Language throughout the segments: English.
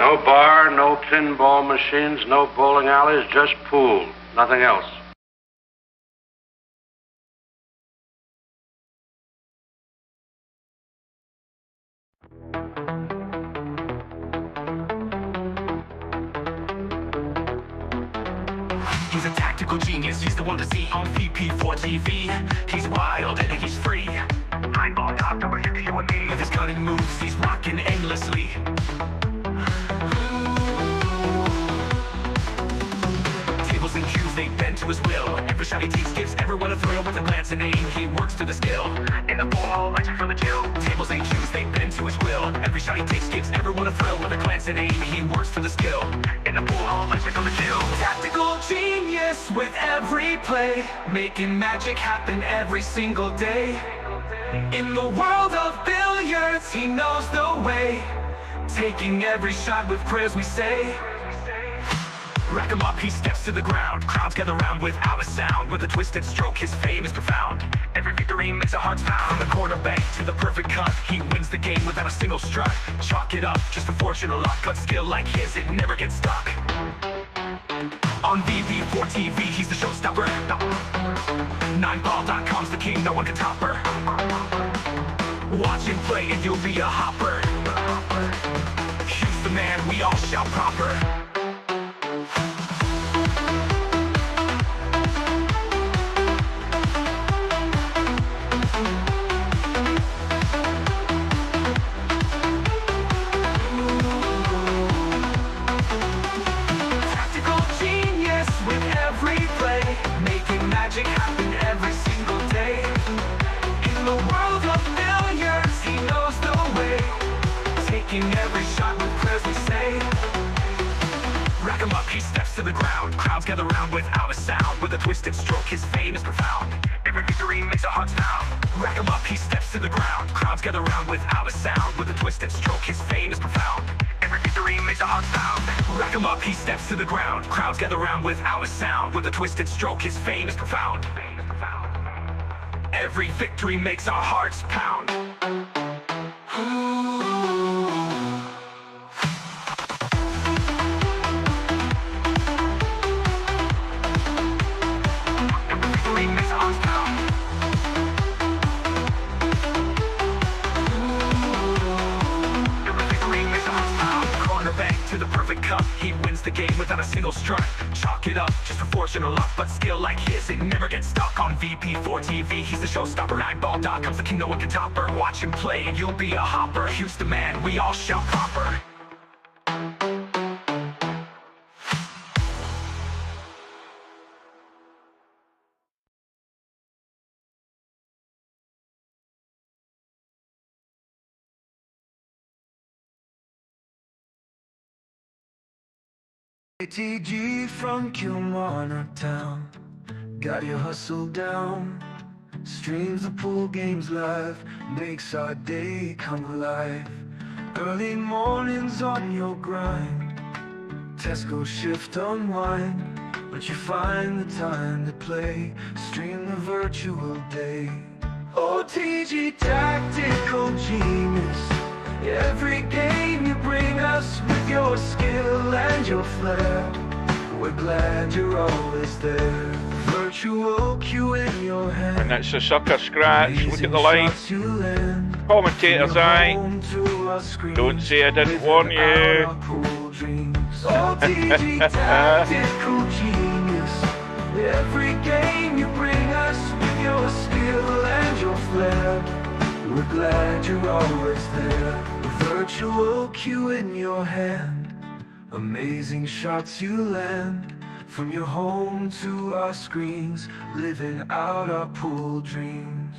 No bar, no pinball machines, no bowling alleys, just pool. Nothing else. He's a tactical genius, he's the one to see on VP4TV. He's wild and he's free. Eyeball doctor, but you and me. With his cunning moves, he's rocking endlessly. Tables and cues, they bend to his will. Every shot he takes gives everyone a thrill. With a glance and aim, he works to the skill. In the ball, lights from the chill. Tables and cues, they bend to his will. Every shot he takes gives everyone a thrill. With a glance and aim, he works to the skill. In the pool, lights from the chill. Tactical genius with every play, making magic happen every single day. In the world of billiards, he knows the way, taking every shot with prayers we say. Rack him up, he steps to the ground. Crowds gather round without a sound. With a twisted stroke, his fame is profound. Every victory makes our hearts pound. From the quarterback to the perfect cut, he wins the game without a single strut. Chalk it up, just for fortune or luck. But skill like his, it never gets stuck. On VP4TV, he's the showstopper. 9ball.com's the king, no one can top her. Watch him play and you'll be a hopper. He's the man, we all shout proper. Magic happen every single day. In the world of billiards, he knows the way, taking every shot with prayers we say. Rack him up, he steps to the ground. Crowds gather round without a sound. With a twisted stroke, his fame is profound. Every victory makes our hearts pound. Rack him up, he steps to the ground. Crowds gather round without a sound. With a twisted stroke, his fame is profound. Every victory makes our hearts pound. Rack him up, he steps to the ground. Crowds gather round without a sound. With a twisted stroke, his fame is profound. Every victory makes our hearts pound. Every victory makes our hearts pound. Every victory makes our hearts pound. Cornerback to the perfect cup, he wins the game without a single strut. Chalk it up, just for fortune or luck, but skill like his, it never gets stuck. On VP4TV, he's the showstopper. 9ball.com's the king, no one can top her. Watch him play and you'll be a hopper. He's the man, we all shout proper. ATG from Kilmarnock town, got your hustle down. Streams the pool games live, makes our day come alive. Early mornings on your grind, Tesco shift unwind, but you find the time to play, stream the virtual day. OTG tactical genius, every game you bring us with your skill and your flair. We're glad you're always there. Virtual cue in your hand. And it's a sucker scratch. Look at the line. Commentator's eye. Don't say I didn't warn you. OTG tactical genius, every game you bring us with your skill and your flair. We're glad you're always there. Virtual cue in your hand, amazing shots you land. From your home to our screens, living out our pool dreams.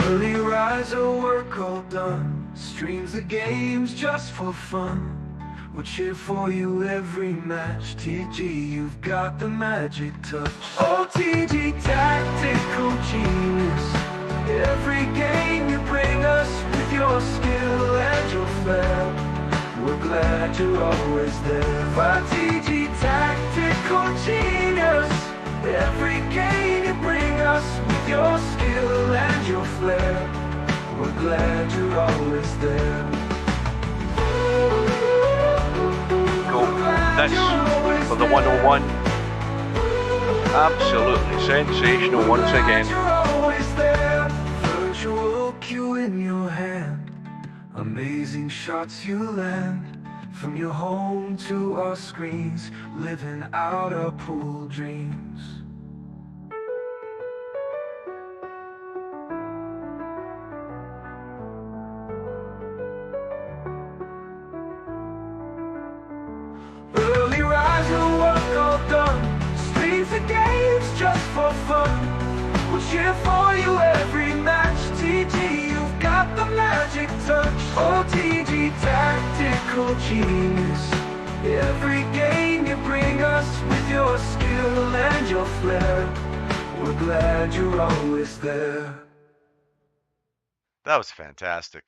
Early riser, work all done, streams the games just for fun. We'll cheer for you every match. TG, you've got the magic touch. OTG tactical genius, every game you bring us with your skill and your flair. We're glad you're always there. OTG tactical genius. Every game you bring us with your skill and your flair. We're glad you're always there. Go. This for the 101. Absolutely sensational once again. Virtual cue in your hand. Amazing shots you land. From your home to our screens, living out our pool dreams. Early rise, your work all done. Streets and games just for fun. We'll cheer for you every match. TG, you've got the magic touch. OTG, tactical genius. Every game you bring us with your skill and your flair. We're glad you're always there. That was fantastic.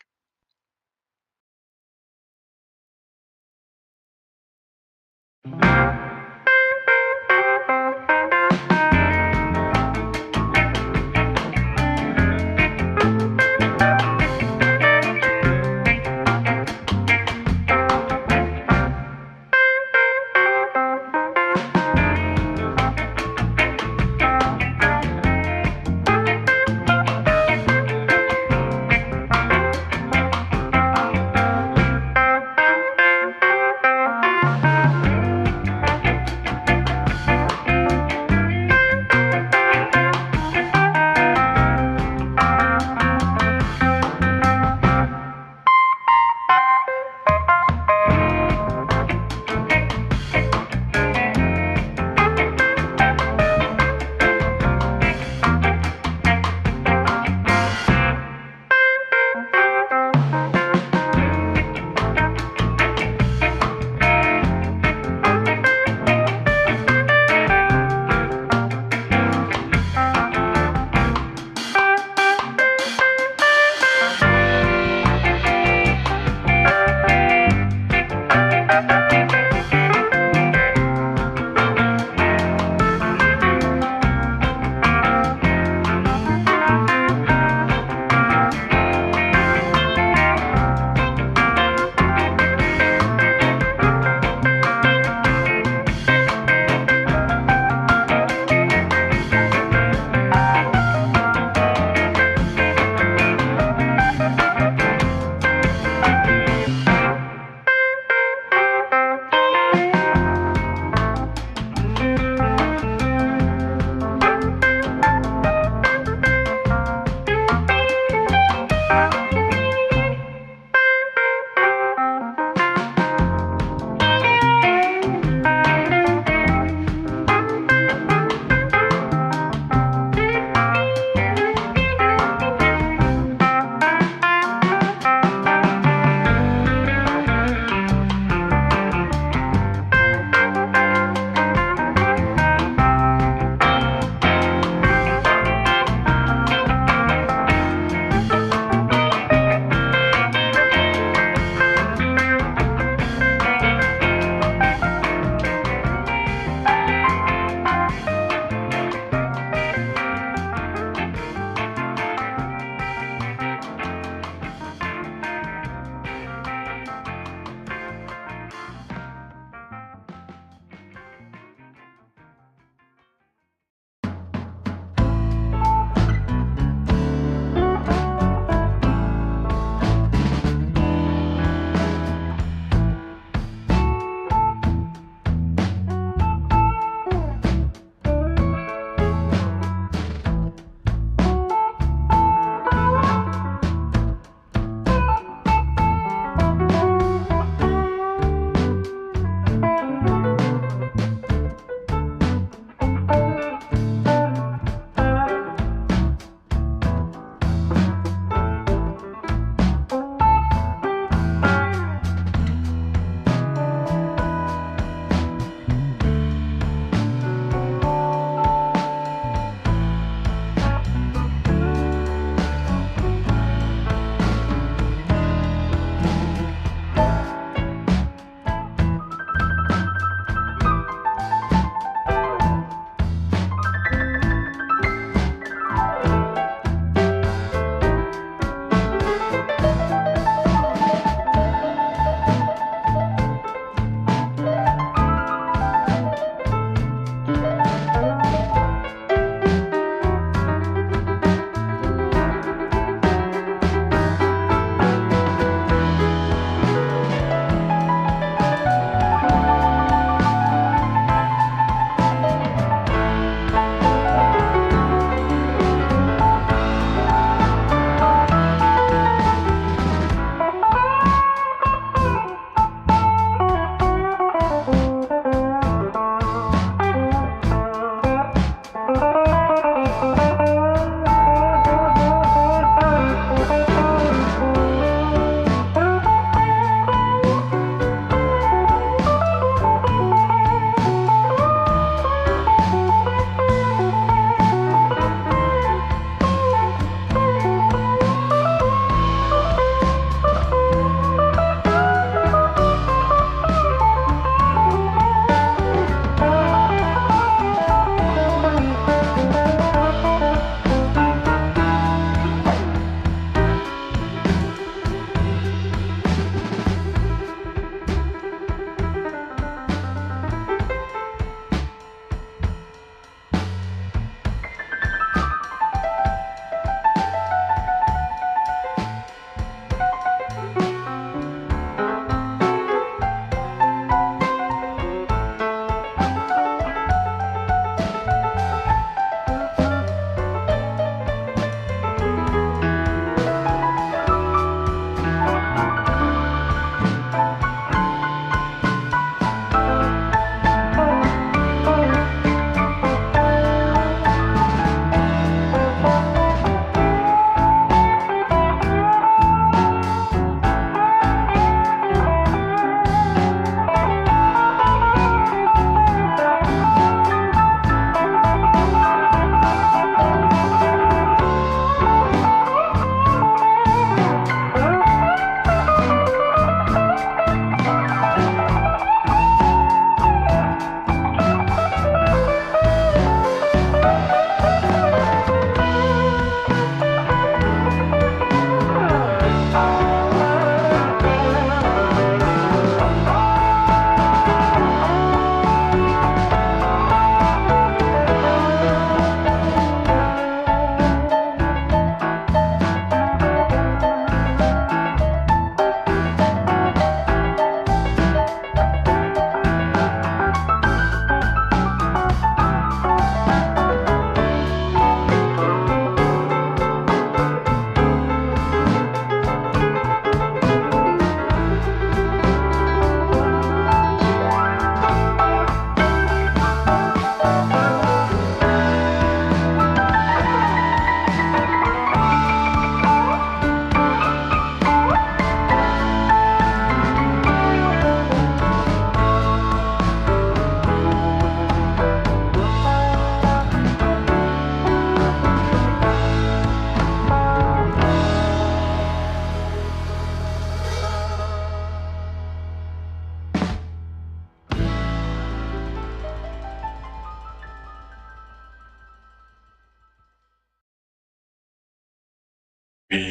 Where's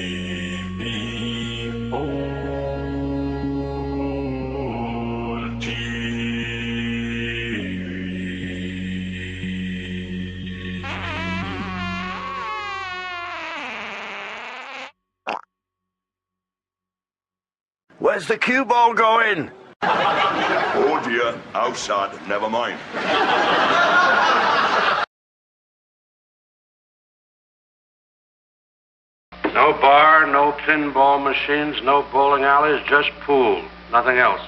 the cue ball going? Oh dear, outside, never mind. No bar, no pinball machines, no bowling alleys, just pool. Nothing else.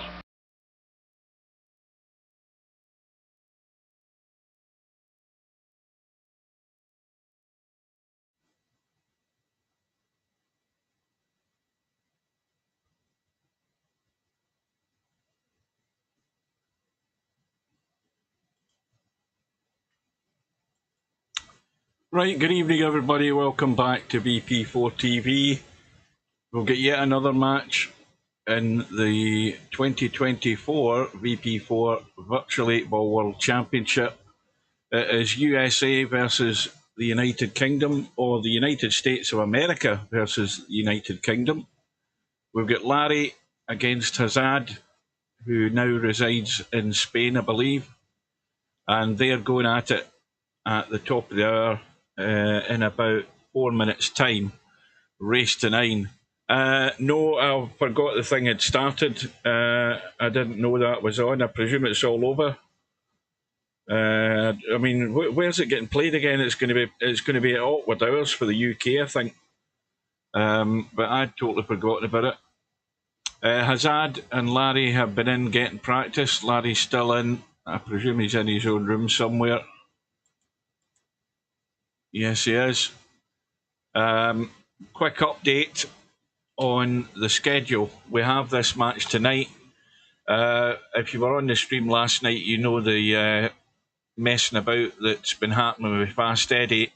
Right, good evening everybody, welcome back to VP4TV. We'll get yet another match in the 2024 VP4 Virtual 8-Ball World Championship. It is USA versus the United Kingdom, or the United States of America versus the United Kingdom. We've got Larry against HAZAD, who now resides in Spain, I believe. And they're going at it at the top of the hour in about 4 minutes' time. Race to 9. No, I forgot the thing had started. I didn't know that was on. I presume it's all over. I mean, where's it getting played again? It's going to be at awkward hours for the UK, I think. But I'd totally forgotten about it. HAZAD and Larry have been in getting practice. Larry's still in. I presume he's in his own room somewhere. Yes, he is. Quick update on the schedule. We have this match tonight. If you were on the stream last night, you know the messing about that's been happening with Fast Eddie.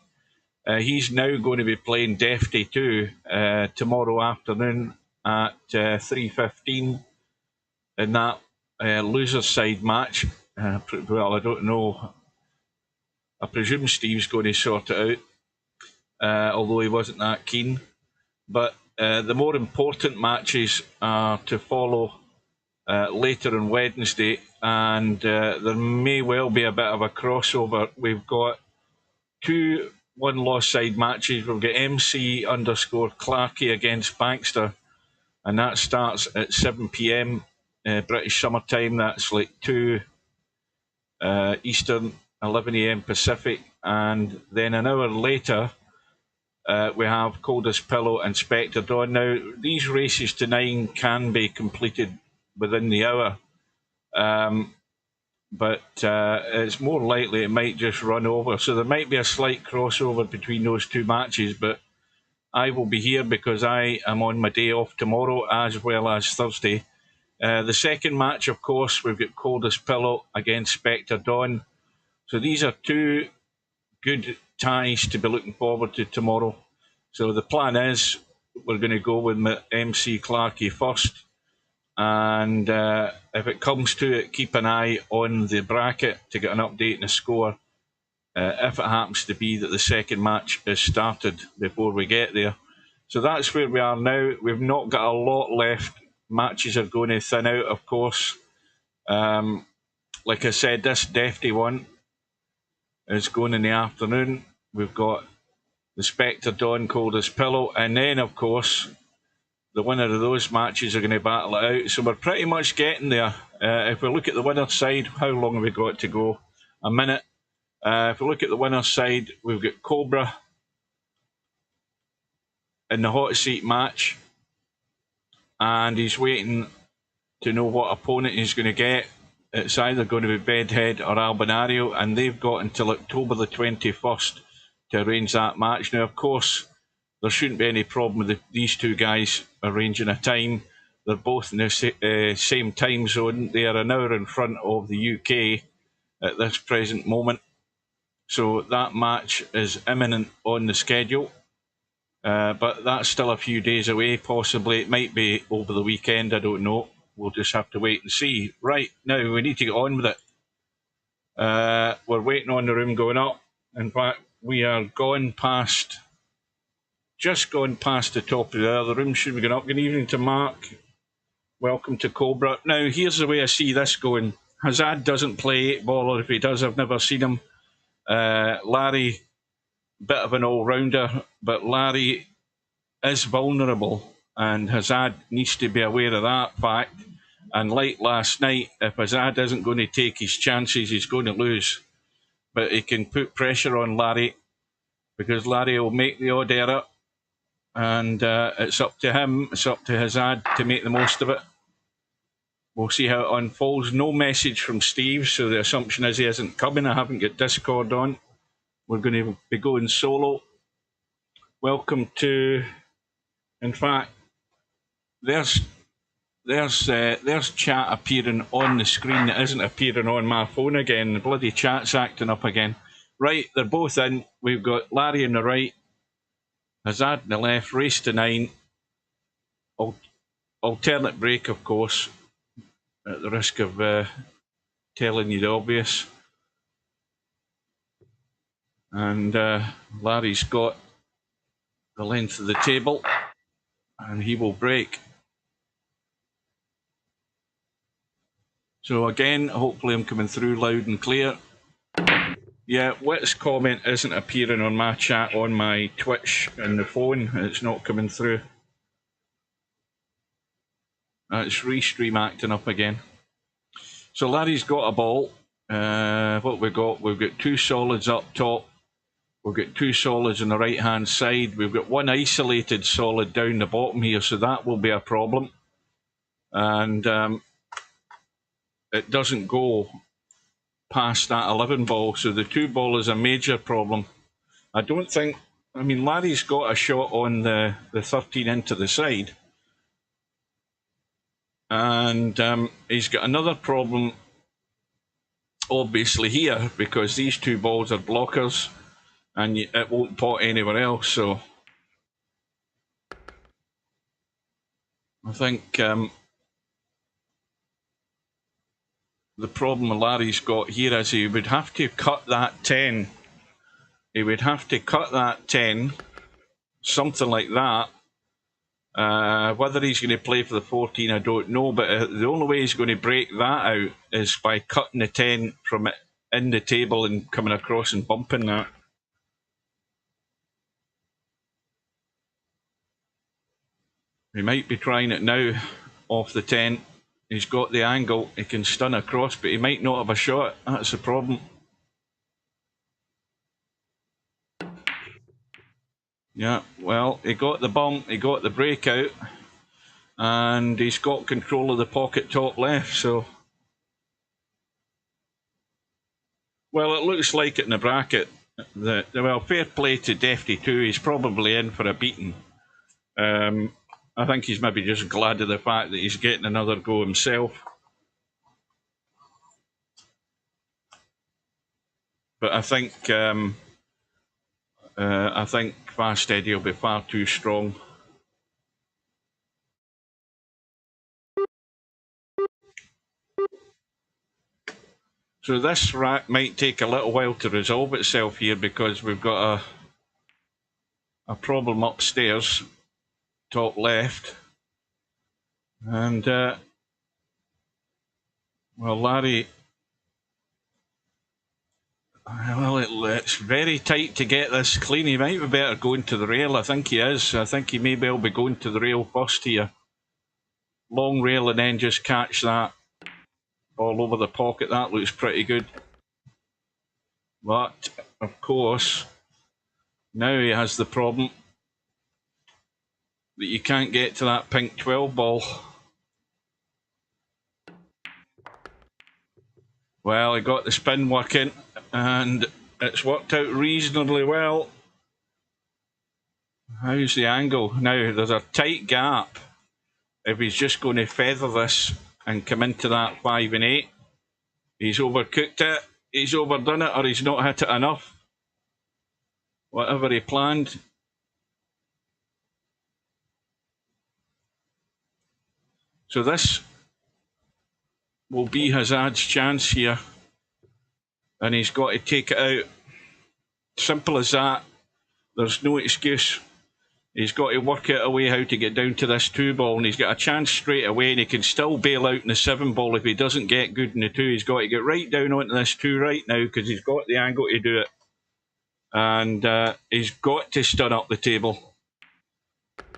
He's now going to be playing Defty 2 tomorrow afternoon at 3:15 in that loser's side match. Well, I don't know. I presume Steve's going to sort it out, although he wasn't that keen. But the more important matches are to follow later on Wednesday, and there may well be a bit of a crossover. We've got 2 one-loss side matches. We've got MC_Clarkey against Bankster, and that starts at 7 PM British Summer Time. That's like 2 Eastern, 11 AM Pacific, and then an hour later we have Coldest Pillow and Spectre Dawn. Now, these races to 9 can be completed within the hour, but it's more likely it might just run over. So there might be a slight crossover between those 2 matches, but I will be here because I am on my day off tomorrow as well as Thursday. The second match, of course, we've got Coldest Pillow against Spectre Dawn. So these are 2 good ties to be looking forward to tomorrow. So the plan is we're going to go with MC Clarkey first, and if it comes to it, keep an eye on the bracket to get an update and a score if it happens to be that the second match is started before we get there. So that's where we are now. We've not got a lot left. Matches are going to thin out, of course. Like I said, this Defty one is going in the afternoon. We've got the Spectre Dawn, Coldest Pillow, and then, of course, the winner of those matches are going to battle it out. So we're pretty much getting there. If we look at the winner's side, how long have we got to go? A minute. If we look at the winner's side, we've got Cobra in the hot seat match, and he's waiting to know what opponent he's going to get. It's either going to be Bedhead or Albinario, and they've got until October the 21st to arrange that match. Now, of course, there shouldn't be any problem with these 2 guys arranging a time. They're both in the same time zone. They are an hour in front of the UK at this present moment. So that match is imminent on the schedule. But that's still a few days away, possibly. It might be over the weekend, I don't know. We'll just have to wait and see. Right, now we need to get on with it. We're waiting on the room going up. In fact, we are gone past just gone past the top of the other room. Should we go up? Good evening to Mark. Welcome to Cobra. Now, here's the way I see this going. HAZAD doesn't play 8-ball, or if he does, I've never seen him. Larry, bit of an all-rounder, but Larry is vulnerable, and HAZAD needs to be aware of that fact. And like last night, if HAZAD isn't going to take his chances, he's going to lose. But he can put pressure on Larry, because Larry will make the odd error, and it's up to him, it's up to HAZAD to make the most of it. We'll see how it unfolds. No message from Steve, so the assumption is he isn't coming. I haven't got Discord on. We're going to be going solo. Welcome to, in fact, there's chat appearing on the screen that isn't appearing on my phone again. The bloody chat's acting up again. Right, they're both in. We've got Larry on the right, HAZAD on the left, race to 9. Alternate break, of course, at the risk of telling you the obvious. And Larry's got the length of the table, and he will break. So again, hopefully I'm coming through loud and clear. Yeah, Witt's comment isn't appearing on my chat on my Twitch and the phone. It's not coming through. It's restream acting up again. So Larry's got a ball. What we got? We've got 2 solids up top. We've got 2 solids on the right hand side. We've got 1 isolated solid down the bottom here, so that will be a problem. And it doesn't go past that 11 ball, so the 2 ball is a major problem. I don't think, I mean, Larry's got a shot on the 13 into the side, and he's got another problem obviously here, because these 2 balls are blockers and it won't pot anywhere else. So I think the problem Larry's got here is he would have to cut that 10. He would have to cut that 10, something like that. Whether he's going to play for the 14, I don't know, but the only way he's going to break that out is by cutting the 10 from in the table and coming across and bumping that. He might be trying it now off the 10. He's got the angle, he can stun across, but he might not have a shot. That's the problem. Yeah, well, he got the bump, he got the breakout, and he's got control of the pocket top left, so... Well, it looks like it in the bracket. Well, fair play to Defty too, he's probably in for a beating. I think he's maybe just glad of the fact that he's getting another go himself. But I think Fast Eddie will be far too strong. So this rack might take a little while to resolve itself here, because we've got a problem upstairs, top left, and well, Larry, well, it's very tight to get this clean. He might be better going to the rail. I think he is. I think he may well be going to the rail first here. Long rail and then just catch that all over the pocket. That looks pretty good. But, of course, now he has the problem that you can't get to that pink 12 ball. Well, he got the spin working, and it's worked out reasonably well. How's the angle? Now, there's a tight gap. If he's just going to feather this and come into that 5 and 8, he's overcooked it, he's overdone it, or he's not hit it enough. Whatever he planned. So this will be HAZAD's chance here, and he's got to take it out. Simple as that. There's no excuse. He's got to work out a way how to get down to this 2 ball, and he's got a chance straight away, and he can still bail out in the 7 ball if he doesn't get good in the 2. He's got to get right down onto this 2 right now because he's got the angle to do it. And he's got to stun up the table.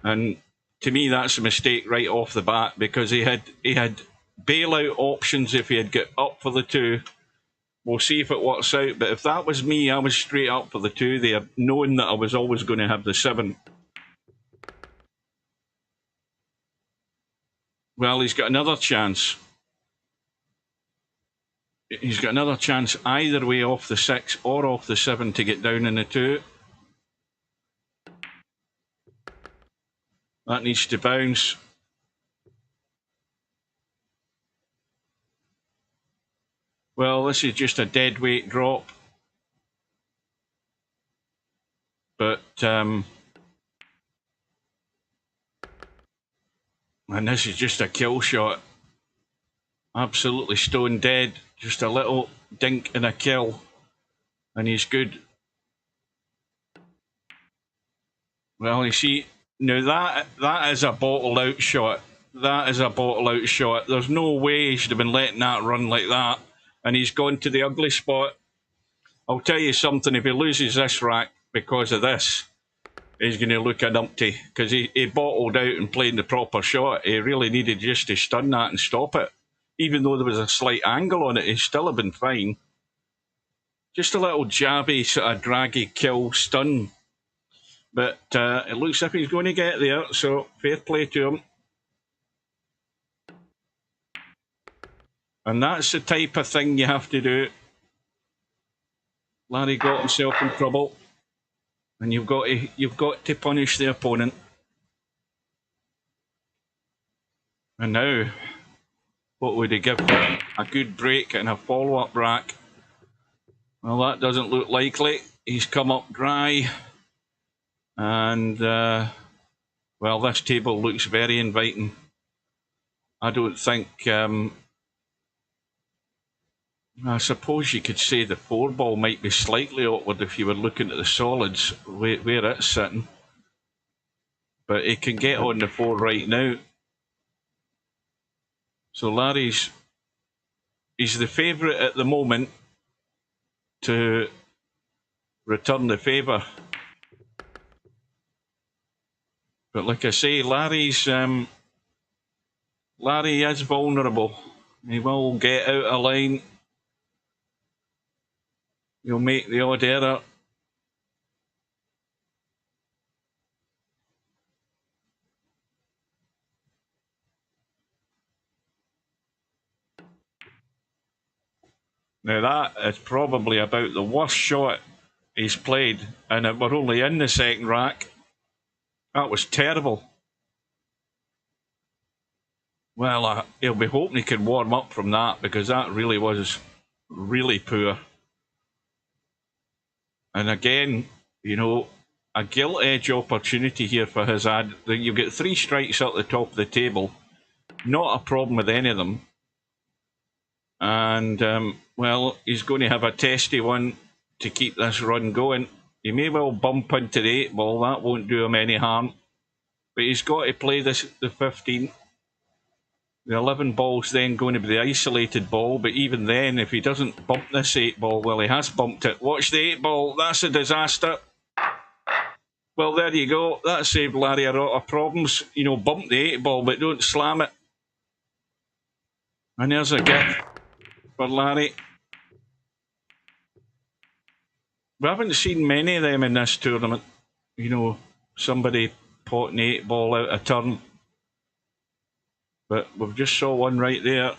And to me, that's a mistake right off the bat because he had bailout options if he had got up for the 2. We'll see if it works out. But if that was me, I was straight up for the 2 there, knowing that I was always going to have the 7. Well, he's got another chance. He's got another chance either way off the 6 or off the 7 to get down in the 2. That needs to bounce. Well, this is just a dead weight drop. But, and this is just a kill shot. Absolutely stone dead. Just a little dink and a kill. And he's good. Well, you see, now that is a bottle out shot. That is a bottle out shot. There's no way he should have been letting that run like that. And he's gone to the ugly spot. I'll tell you something, if he loses this rack because of this, he's going to look a numpty. Because he bottled out and played the proper shot. He really needed just to stun that and stop it. Even though there was a slight angle on it, he still have been fine. Just a little jabby, sort of draggy kill stun. But it looks as if he's going to get there, so fair play to him. And that's the type of thing you have to do. Larry got himself in trouble. And you've got to punish the opponent. And now, what would he give him? A good break and a follow-up rack. Well, that doesn't look likely. He's come up dry. And, well, this table looks very inviting. I don't think... I suppose you could say the 4 ball might be slightly awkward if you were looking at the solids, where it's sitting. But he can get on the 4 right now. So Larry's... he's the favourite at the moment to return the favour. But like I say, Larry is vulnerable. He will get out of line. He'll make the odd error. Now that is probably about the worst shot he's played, and we're only in the 2nd rack. That was terrible. Well, he'll be hoping he can warm up from that, because that really was really poor. And again, you know, a gilt edge opportunity here for HAZAD. You've got 3 strikes at the top of the table. Not a problem with any of them. And, well, he's going to have a testy one to keep this run going. He may well bump into the 8 ball. That won't do him any harm. But he's got to play the 15. The 11 ball's then going to be the isolated ball, but even then, if he doesn't bump this 8 ball, well, he has bumped it. Watch the 8 ball, that's a disaster. Well, there you go. That saved Larry a lot of problems. You know, bump the 8 ball, but don't slam it. And there's a gift for Larry. We haven't seen many of them in this tournament. You know, somebody potting the 8 ball out of turn. But we've just saw one right there.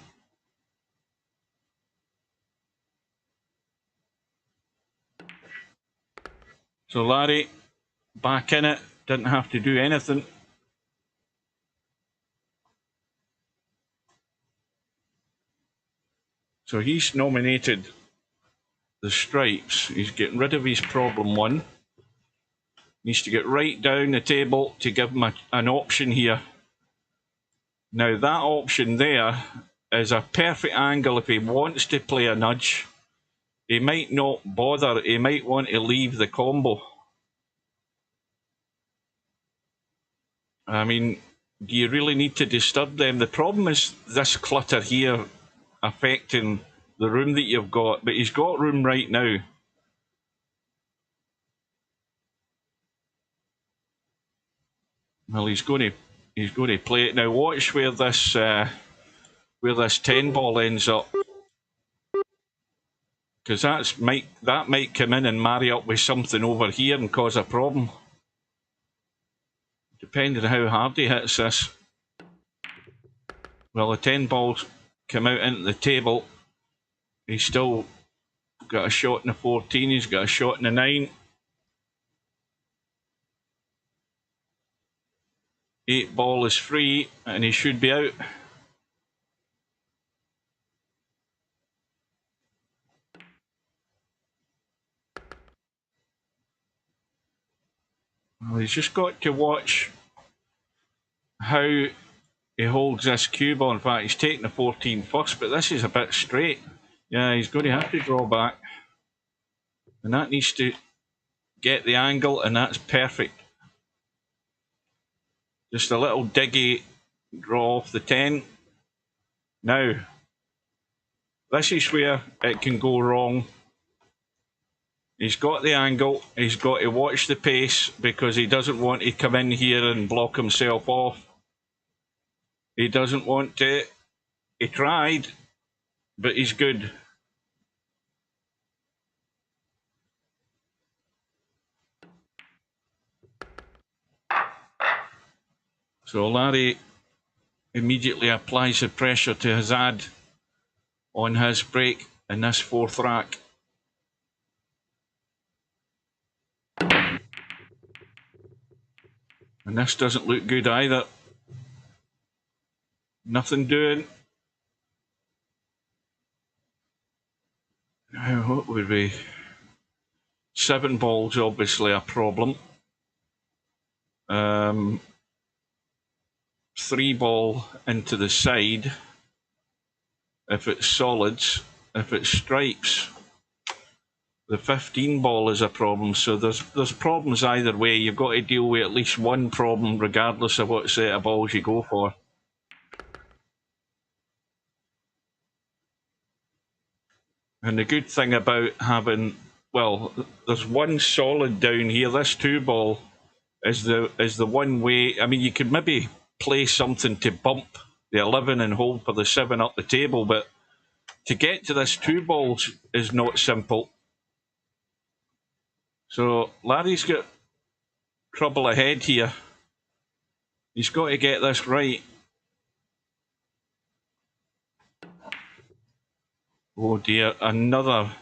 So Larry, back in it, didn't have to do anything. So he's nominated the stripes. He's getting rid of his problem 1. Needs to get right down the table to give him an option here. Now that option there is a perfect angle if he wants to play a nudge. He might not bother, he might want to leave the combo. I mean, do you really need to disturb them? The problem is this clutter here affecting the room that you've got, but he's got room right now. Well, he's going to play it now. Watch where this 10 ball ends up, because that might come in and marry up with something over here and cause a problem, depending on how hard he hits this. Well, the 10 balls come out into the table. He's still got a shot in the 14. He's got a shot in the 9. 8 ball is free, and he should be out. Well, he's just got to watch how he holds this cue ball. In fact, he's taking the 14 first, but this is a bit straight. Yeah, he's going to have to draw back. And that needs to get the angle, and that's perfect. Just a little diggy draw off the 10. Now, this is where it can go wrong. He's got the angle, he's got to watch the pace, because he doesn't want to come in here and block himself off. He doesn't want to. He tried, but he's good. So Larry immediately applies the pressure to HAZAD on his break in this 4th rack. And this doesn't look good either. Nothing doing. Now, what would be? 7 balls, obviously a problem. 3 ball into the side. If it's solids, if it's stripes, the 15 ball is a problem. So there's problems either way. You've got to deal with at least one problem, regardless of what set of balls you go for. And the good thing about having, well, there's one solid down here. This 2 ball is the one way. I mean, you could maybe play something to bump the 11 and hold for the 7 up the table, but to get to this 2 balls is not simple. So Larry's got trouble ahead here. He's got to get this right. Oh dear, another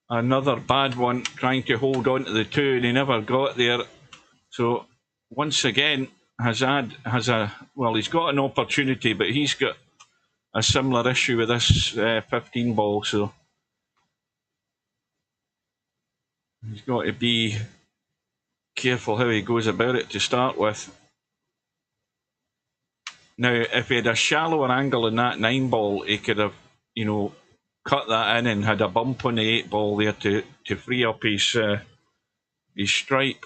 bad one, trying to hold on to the 2, and he never got there. So once again, HAZAD has he's got an opportunity, but he's got a similar issue with this 15 ball, so he's got to be careful how he goes about it to start with. Now, if he had a shallower angle in that 9 ball, he could have, cut that in and had a bump on the 8 ball there to free up his stripe.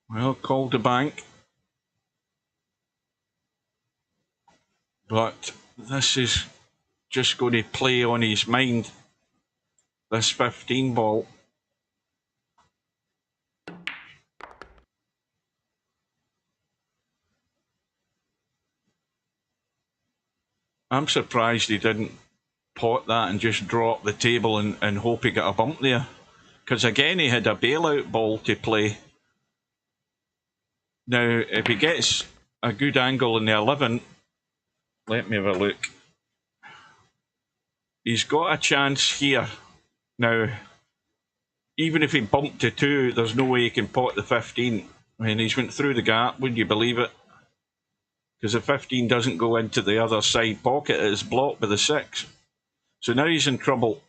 Well, called the bank. But this is just going to play on his mind, this 15 ball. I'm surprised he didn't pot that and just drop the table and hope he got a bump there. Because again, he had a bailout ball to play. Now, if he gets a good angle in the 11, let me have a look. He's got a chance here. Now, even if he bumped to 2, there's no way he can pot the 15. I mean, he's went through the gap, wouldn't you believe it? Because the 15 doesn't go into the other side pocket, it's blocked by the 6. So now he's in trouble.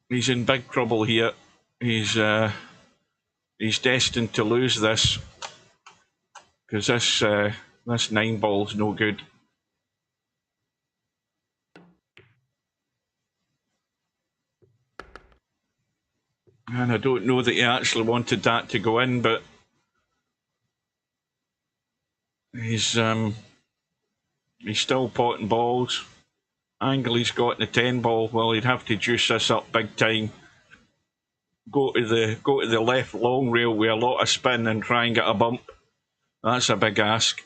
He's in big trouble here. He's destined to lose this, because this This 9 ball's no good. And I don't know that he actually wanted that to go in, but he's still potting balls. Angle he's got in the 10 ball, well, he'd have to juice this up big time. Go to the left long rail with a lot of spin and try and get a bump. That's a big ask.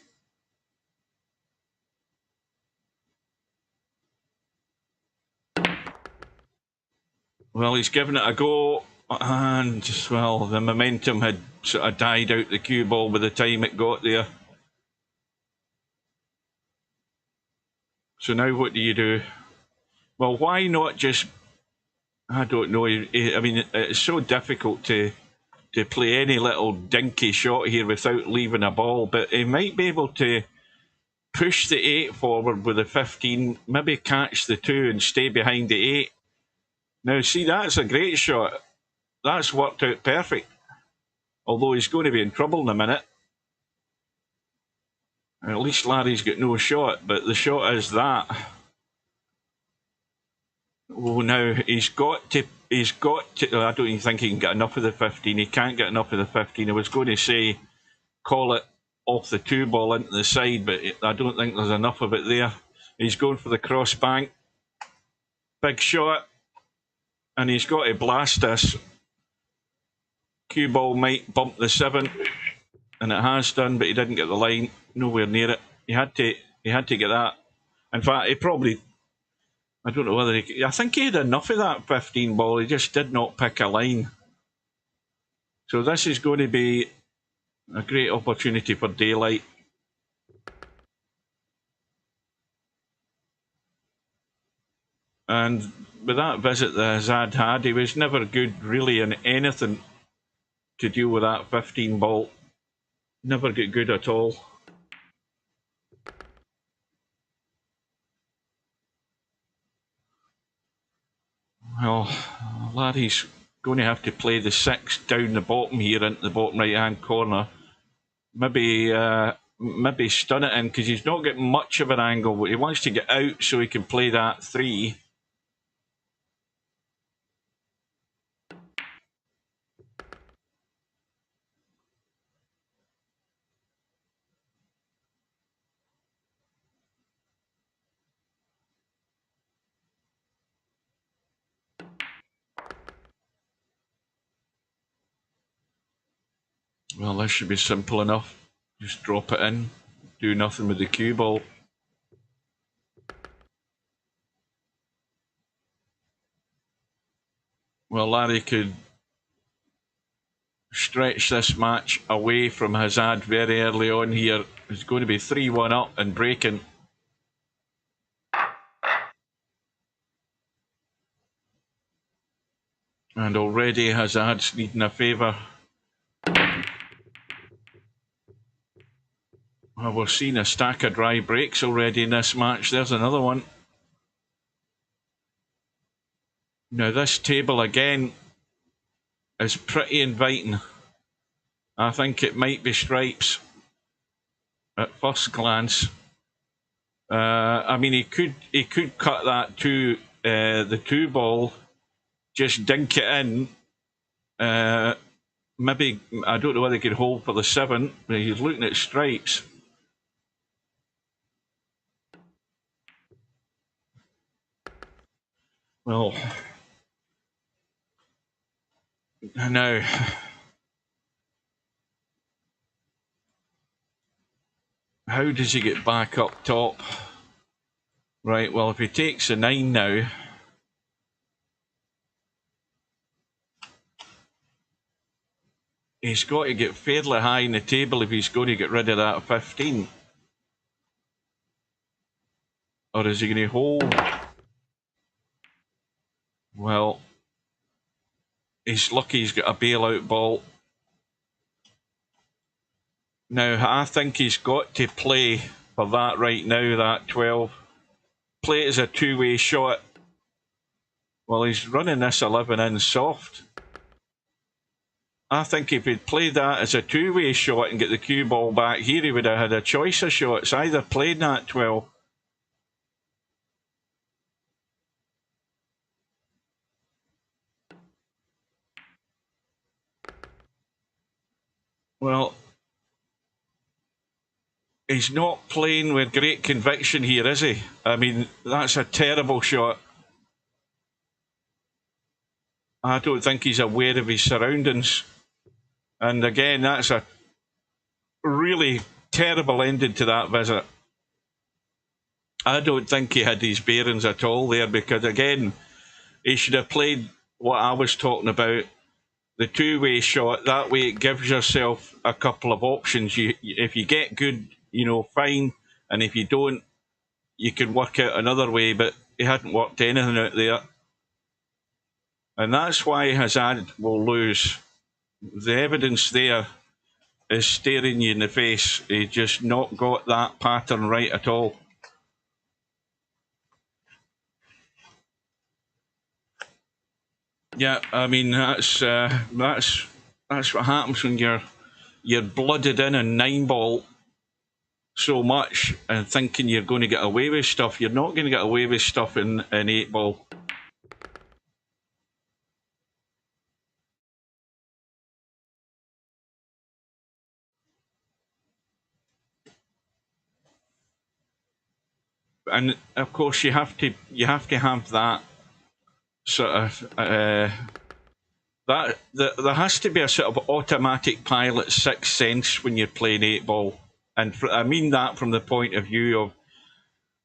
Well, he's given it a go, and well, the momentum had sort of died out the cue ball by the time it got there. So now what do you do? Well, why not just, I don't know, I mean, it's so difficult to play any little dinky shot here without leaving a ball, but he might be able to push the 8 forward with the 15, maybe catch the 2 and stay behind the 8. Now, see, that's a great shot. That's worked out perfect. Although he's going to be in trouble in a minute. At least Larry's got no shot, but the shot is that. Oh, now he's got to, I don't even think he can get enough of the 15. He can't get enough of the 15. I was going to say, call it off the 2 ball into the side, but I don't think there's enough of it there. He's going for the cross bank. Big shot. And he's got to blast this. Cue ball might bump the 7, and it has done, but he didn't get the line. Nowhere near it. He had to get that. In fact, he probably, I don't know whether he, I think he had enough of that 15 ball. He just did not pick a line. So this is going to be a great opportunity for daylight. And with that visit that HAZAD had, he was never good really in anything to deal with that 15 ball. Never get good at all. Well, Larry's going to have to play the 6 down the bottom here into the bottom right hand corner. Maybe stun it in, because he's not getting much of an angle, but he wants to get out so he can play that 3. Well, this should be simple enough. Just drop it in, do nothing with the cue ball. Well, Larry could stretch this match away from HAZAD very early on here. It's going to be 3-1 up and breaking. And already HAZAD's needing a favour. Well, we're seeing a stack of dry breaks already in this match. There's another one. Now this table again is pretty inviting. I think it might be stripes at first glance. I mean, he could cut that to the 2 ball, just dink it in. Maybe, I don't know whether he could hold for the 7, but he's looking at stripes. Well, now, how does he get back up top? Right, well, if he takes a 9 now, he's got to get fairly high in the table if he's going to get rid of that 15. Or is he going to hold? Well, he's lucky he's got a bailout ball. Now, I think he's got to play for that right now, that 12. Play it as a 2-way shot. Well, he's running this 11 in soft. I think if he'd played that as a two-way shot and get the cue ball back here, he would have had a choice of shots. Either played that 12. Well, he's not playing with great conviction here, is he? I mean, that's a terrible shot. I don't think he's aware of his surroundings. And again, that's a really terrible ending to that visit. I don't think he had his bearings at all there, because again, he should have played what I was talking about, the two-way shot. That way it gives yourself a couple of options. If you get good, you know, fine, and if you don't, you can work out another way, but he hadn't worked anything out there. And that's why HAZAD will lose. The evidence there is staring you in the face. He just not got that pattern right at all. Yeah, I mean, that's what happens when you're blooded in 9-ball so much and thinking you're going to get away with stuff. You're not going to get away with stuff in 8-ball. And of course, you have to have that sort of there has to be a sort of automatic pilot sixth sense when you're playing 8-ball, and I mean that from the point of view of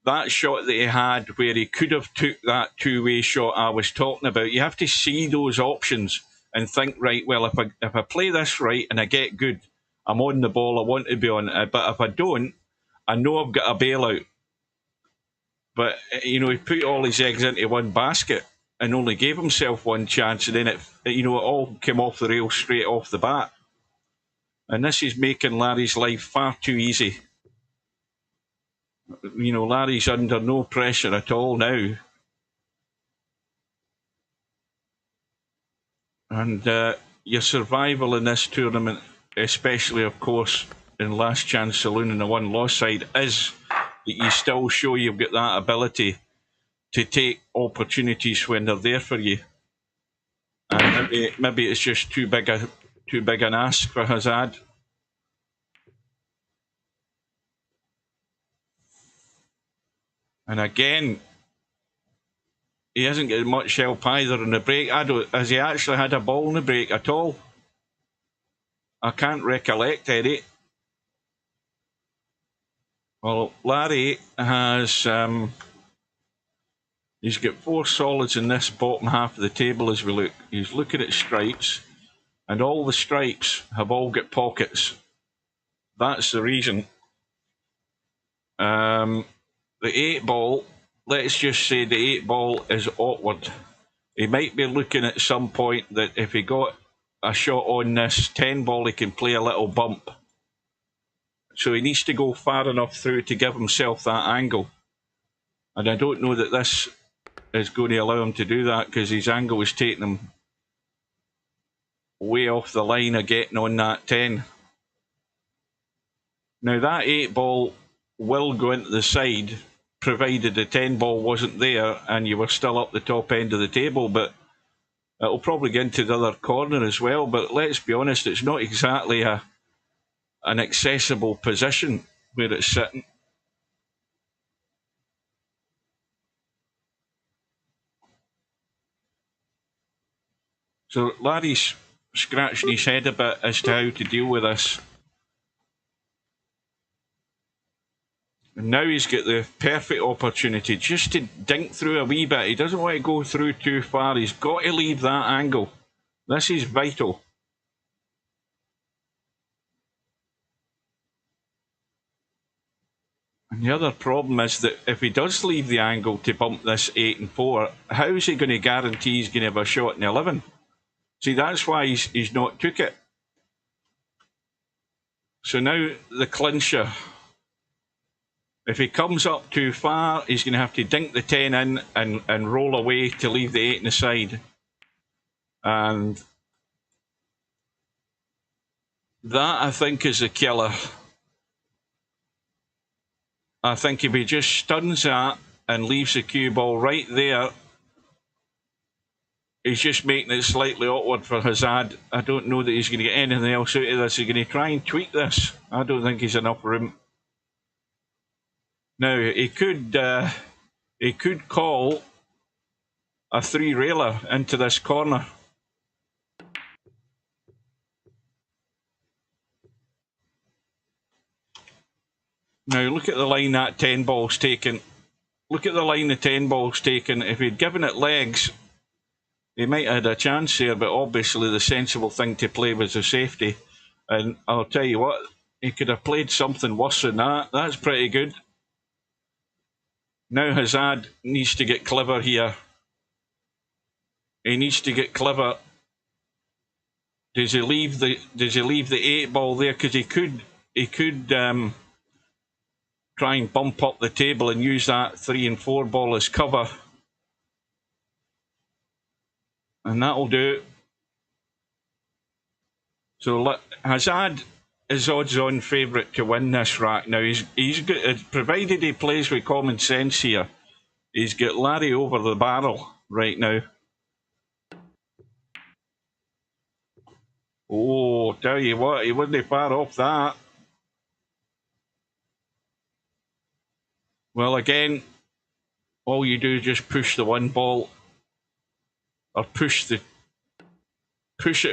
that shot that he had where he could have took that two-way shot I was talking about. You have to see those options and think, right, well, if I play this right and I get good, I'm on the ball, I want to be on it. But if I don't, I know I've got a bailout. But, you know, he put all his eggs into one basket and only gave himself one chance, and then it all came off the rail straight off the bat. And this is making Larry's life far too easy. You know, Larry's under no pressure at all now. And your survival in this tournament, especially, of course, in Last Chance Saloon and the one-loss side, is that you still show you've got that ability to take opportunities when they're there for you. And maybe it's just too big an ask for HAZAD. And again, he hasn't got much help either in the break. Has he actually had a ball in the break at all? I can't recollect any. Well, Larry has he's got 4 solids in this bottom half of the table as we look. He's looking at stripes, and all the stripes have all got pockets. That's the reason. The 8-ball, let's just say the 8-ball is awkward. He might be looking at some point that if he got a shot on this 10-ball, he can play a little bump. So he needs to go far enough through to give himself that angle. And I don't know that this is going to allow him to do that, because his angle is taking him way off the line of getting on that 10. Now that 8-ball will go into the side, provided the 10-ball wasn't there and you were still up the top end of the table, but it'll probably get into the other corner as well. But let's be honest, it's not exactly an accessible position where it's sitting. So Larry's scratching his head a bit as to how to deal with this. And now he's got the perfect opportunity just to dink through a wee bit. He doesn't want to go through too far. He's got to leave that angle. This is vital. And the other problem is that if he does leave the angle to bump this 8 and 4, how is he going to guarantee he's going to have a shot in 11? See, that's why he's not took it. So now the clincher. If he comes up too far, he's going to have to dink the 10 in and roll away to leave the 8 in the side. And That, I think, is a killer. I think if he just stuns that and leaves the cue ball right there, he's just making it slightly awkward for HAZAD. I don't know that he's going to get anything else out of this. He's going to try and tweak this. I don't think he's enough room. Now, he could call a three-railer into this corner. Now, look at the line that 10 ball's taken. Look at the line the 10 ball's taken. If he'd given it legs, he might have had a chance here, but obviously the sensible thing to play was a safety. And I'll tell you what, he could have played something worse than that. That's pretty good. Now HAZAD needs to get clever here. He needs to get clever. Does he leave the 8 ball there? Because he could try and bump up the table and use that 3 and 4 ball as cover. And that'll do. So HAZAD is odds-on favourite to win this rack. Now, he's got, provided he plays with common sense here, he's got Larry over the barrel right now. Oh, tell you what, he wasn't far off that. Well, again, all you do is just push the 1 ball, or push it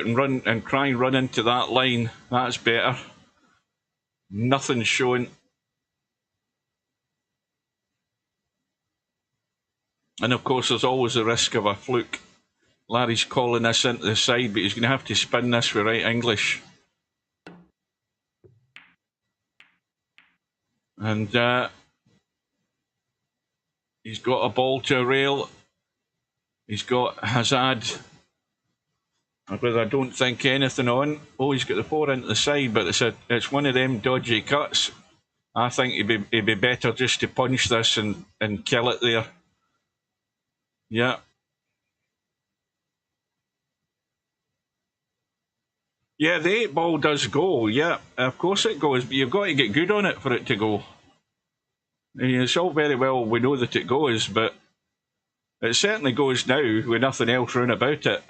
and run and try and run into that line. That's better. Nothing showing. And of course, there's always the risk of a fluke. Larry's calling this into the side, but he's going to have to spin this with right English. And he's got a ball to a rail. He's got HAZAD, but I don't think anything on. Oh, he's got the 4 into the side, but it's one of them dodgy cuts. I think it'd be better just to punch this and kill it there. Yeah. Yeah, the 8 ball does go. Yeah, of course it goes, but you've got to get good on it for it to go. It's all very well, we know that it goes, but it certainly goes now with nothing else round about it.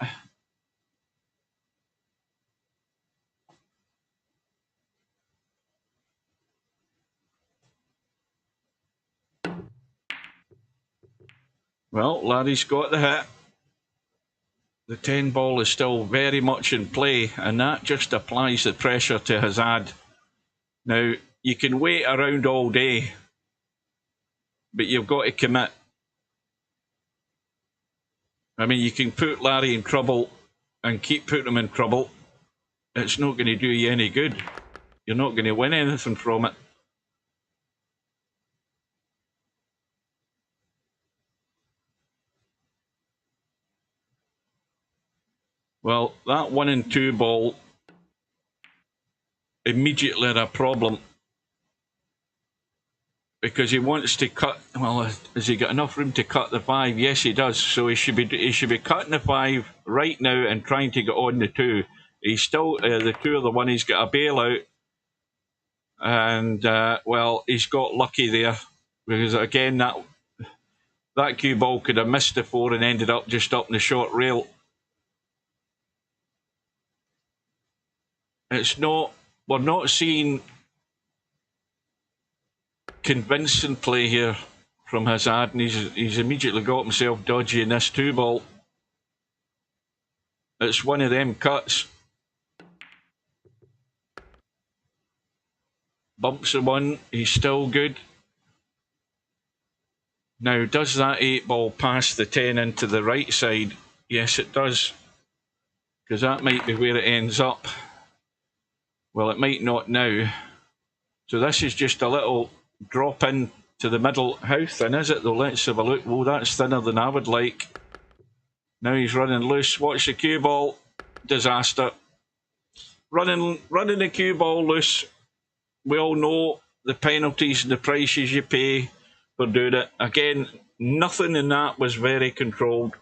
Well, Larry's got the hit. The 10 ball is still very much in play, and that just applies the pressure to HAZAD. Now, you can wait around all day, but you've got to commit. I mean, you can put Larry in trouble and keep putting him in trouble. It's not going to do you any good. You're not going to win anything from it. Well, that 1 and 2 ball immediately had a problem, because he wants to cut. Well, has he got enough room to cut the 5? Yes, he does. So he should be cutting the 5 right now and trying to get on the 2. He's still the 2 or the 1. He's got a bailout, and well, he's got lucky there, because again that cue ball could have missed the 4 and ended up just up in the short rail. It's not. We're not seeing convincing play here from HAZAD, and he's immediately got himself dodgy in this 2 ball. It's one of them cuts. Bumps the 1, he's still good. Now, does that 8 ball pass the 10 into the right side? Yes, it does, because that might be where it ends up. Well, it might not now. So this is just a little drop in to the middle. How thin is it though? Let's have a look. Whoa, that's thinner than I would like. Now he's running loose. Watch the cue ball. Disaster. Running the cue ball loose. We all know the penalties and the prices you pay for doing it. Again, nothing in that was very controlled.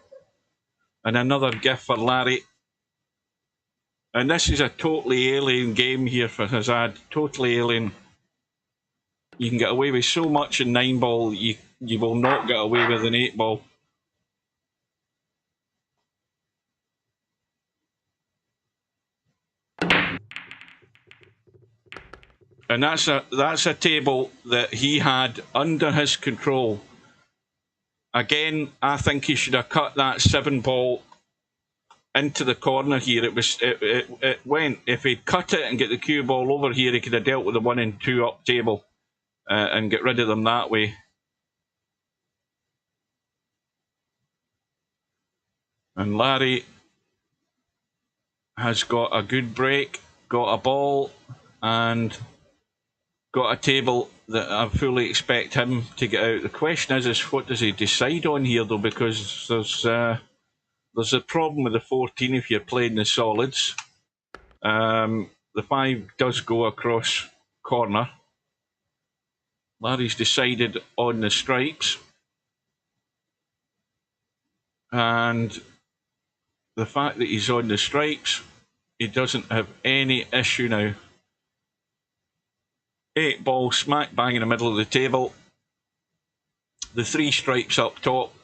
And another gift for Larry. And this is a totally alien game here for HAZAD. Totally alien. You can get away with so much in 9-ball, you will not get away with an 8-ball. And that's a table that he had under his control. Again, I think he should have cut that 7-ball into the corner here. It went. If he'd cut it and get the cue ball over here, he could have dealt with the 1 and 2 up table and get rid of them that way. And Larry has got a good break, got a ball, and got a table that I fully expect him to get out. The question is what does he decide on here, though, because there's a problem with the 14 if you're playing the solids. The 5 does go across corner. Larry's decided on the stripes. And the fact that he's on the stripes, he doesn't have any issue now. 8-ball smack bang in the middle of the table. The 3 stripes up top,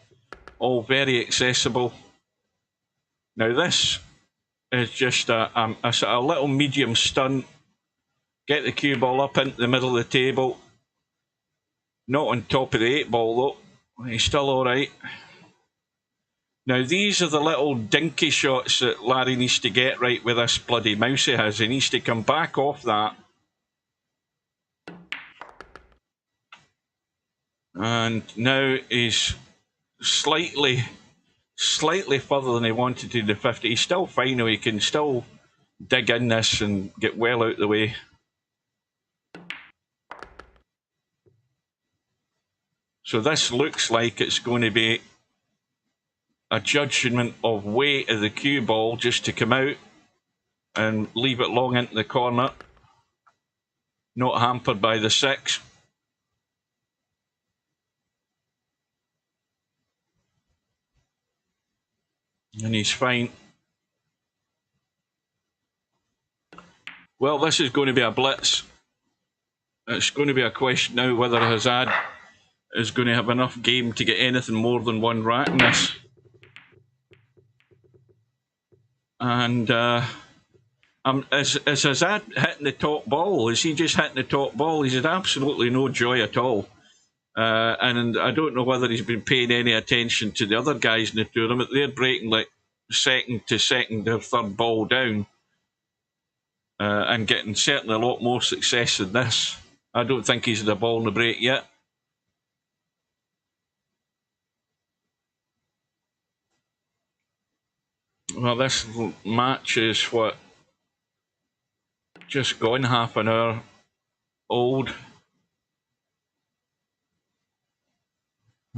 all very accessible. Now this is just a sort of little medium stunt. Get the cue ball up into the middle of the table. Not on top of the 8-ball though. He's still alright. Now these are the little dinky shots that Larry needs to get right with this bloody mouse he has. He needs to come back off that. And now he's slightly further than he wanted to the 50. He's still fine though. He can still dig in this and get well out the way. So this looks like it's going to be a judgment of weight of the cue ball just to come out and leave it long into the corner. Not hampered by the 6. And he's fine. Well, this is going to be a blitz. It's going to be a question now whether HAZAD is going to have enough game to get anything more than 1 rack in this. And is HAZAD hitting the top ball? Is he just hitting the top ball? He's had absolutely no joy at all. And I don't know whether he's been paying any attention to the other guys in the tournament. They're breaking like second to second or third ball down and getting certainly a lot more success than this. I don't think he's had a ball in the break yet. Well, this match is what? Just gone half an hour old.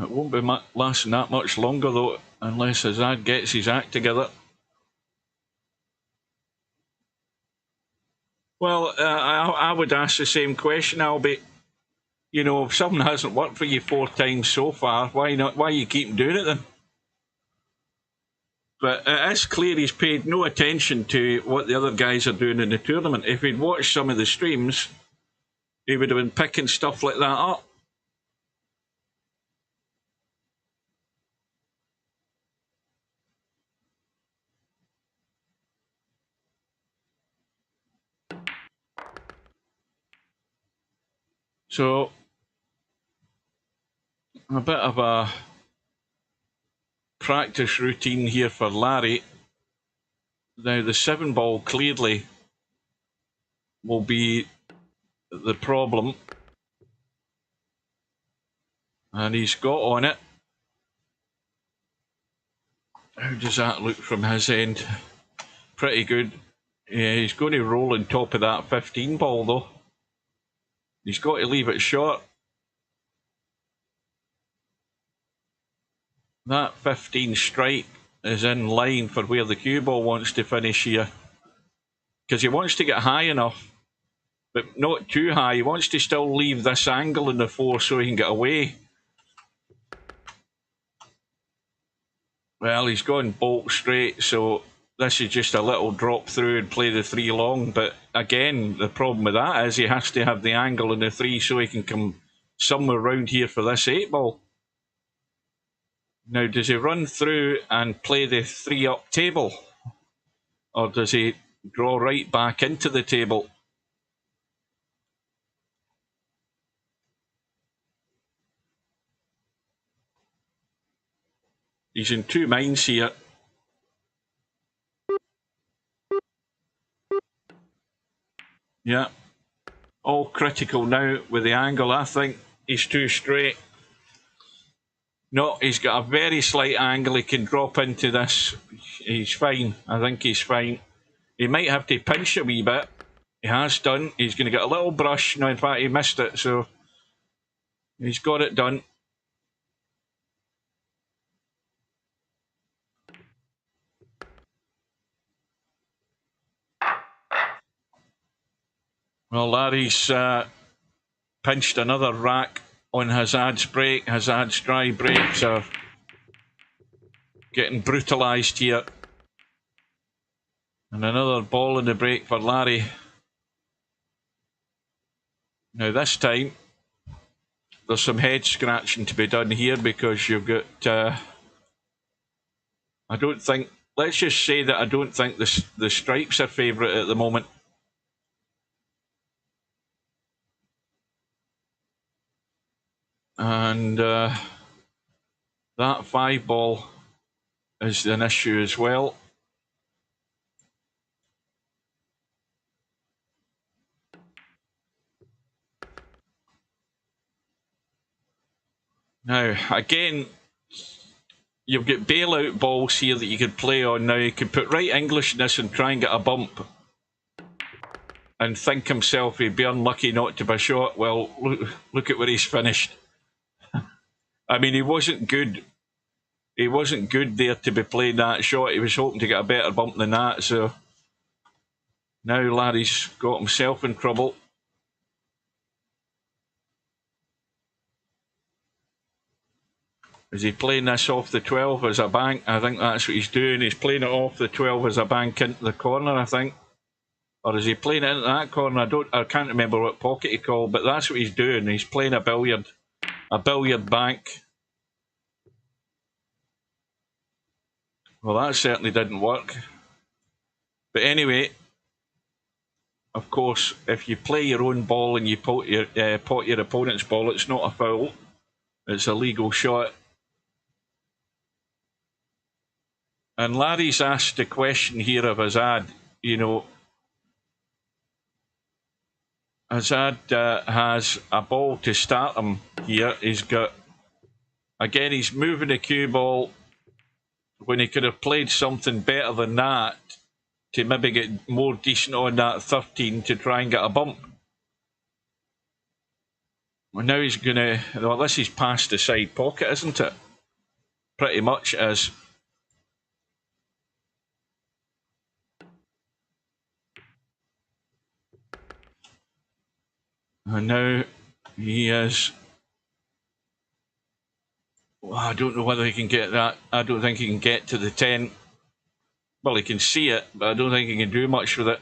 It won't be lasting that much longer though, unless HAZAD gets his act together. Well, I would ask the same question, Albie. You know, if something hasn't worked for you 4 times so far, why not? Why you keep doing it then? But it is clear he's paid no attention to what the other guys are doing in the tournament. If he'd watched some of the streams, he would have been picking stuff like that up. So, a bit of a practice routine here for Larry. Now the 7-ball clearly will be the problem. And he's got on it. How does that look from his end? Pretty good. Yeah, he's going to roll on top of that 15-ball though. He's got to leave it short. That 15 stripe is in line for where the cue ball wants to finish here. Because he wants to get high enough, but not too high. He wants to still leave this angle in the 4 so he can get away. Well, he's gone bolt straight, so this is just a little drop through and play the 3 long. But again, the problem with that is he has to have the angle in the 3 so he can come somewhere round here for this 8 ball. Now, does he run through and play the 3 up table? Or does he draw right back into the table? He's in 2 minds here. Yeah. All critical now with the angle. I think he's too straight. No, he's got a very slight angle. He can drop into this. He's fine. I think he's fine. He might have to pinch a wee bit. He has done. He's going to get a little brush. No, in fact, he missed it, so he's got it done. Well, Larry's pinched another rack on HAZAD's break. HAZAD's dry breaks are getting brutalised here. And another ball in the break for Larry. Now this time, there's some head scratching to be done here because you've got... I don't think... Let's just say that I don't think the stripes are favourite at the moment. And that 5 ball is an issue as well. Now, again, you've got bailout balls here that you could play on. Now, you could put right English in this and try and get a bump and think himself he'd be unlucky not to be shot. Well, look at where he's finished. I mean, he wasn't good. He wasn't good there to be playing that shot. He was hoping to get a better bump than that. So now Larry's got himself in trouble. Is he playing this off the 12 as a bank? I think that's what he's doing. He's playing it off the 12 as a bank into the corner, I think. Or is he playing it into that corner? I can't remember what pocket he called, but that's what he's doing. He's playing a billiard bank. Well, that certainly didn't work. But anyway, of course, if you play your own ball and you pot your opponent's ball, it's not a foul. It's a legal shot. And Larry's asked the question here of HAZAD, you know, HAZAD has a ball to start him here. He's got, again, he's moving the cue ball when he could have played something better than that to maybe get more decent on that 13 to try and get a bump. Well, now he's going to, well, this is past the side pocket, isn't it? Pretty much is. And now he is... Well, I don't know whether he can get that. I don't think he can get to the 10. Well, he can see it, but I don't think he can do much with it.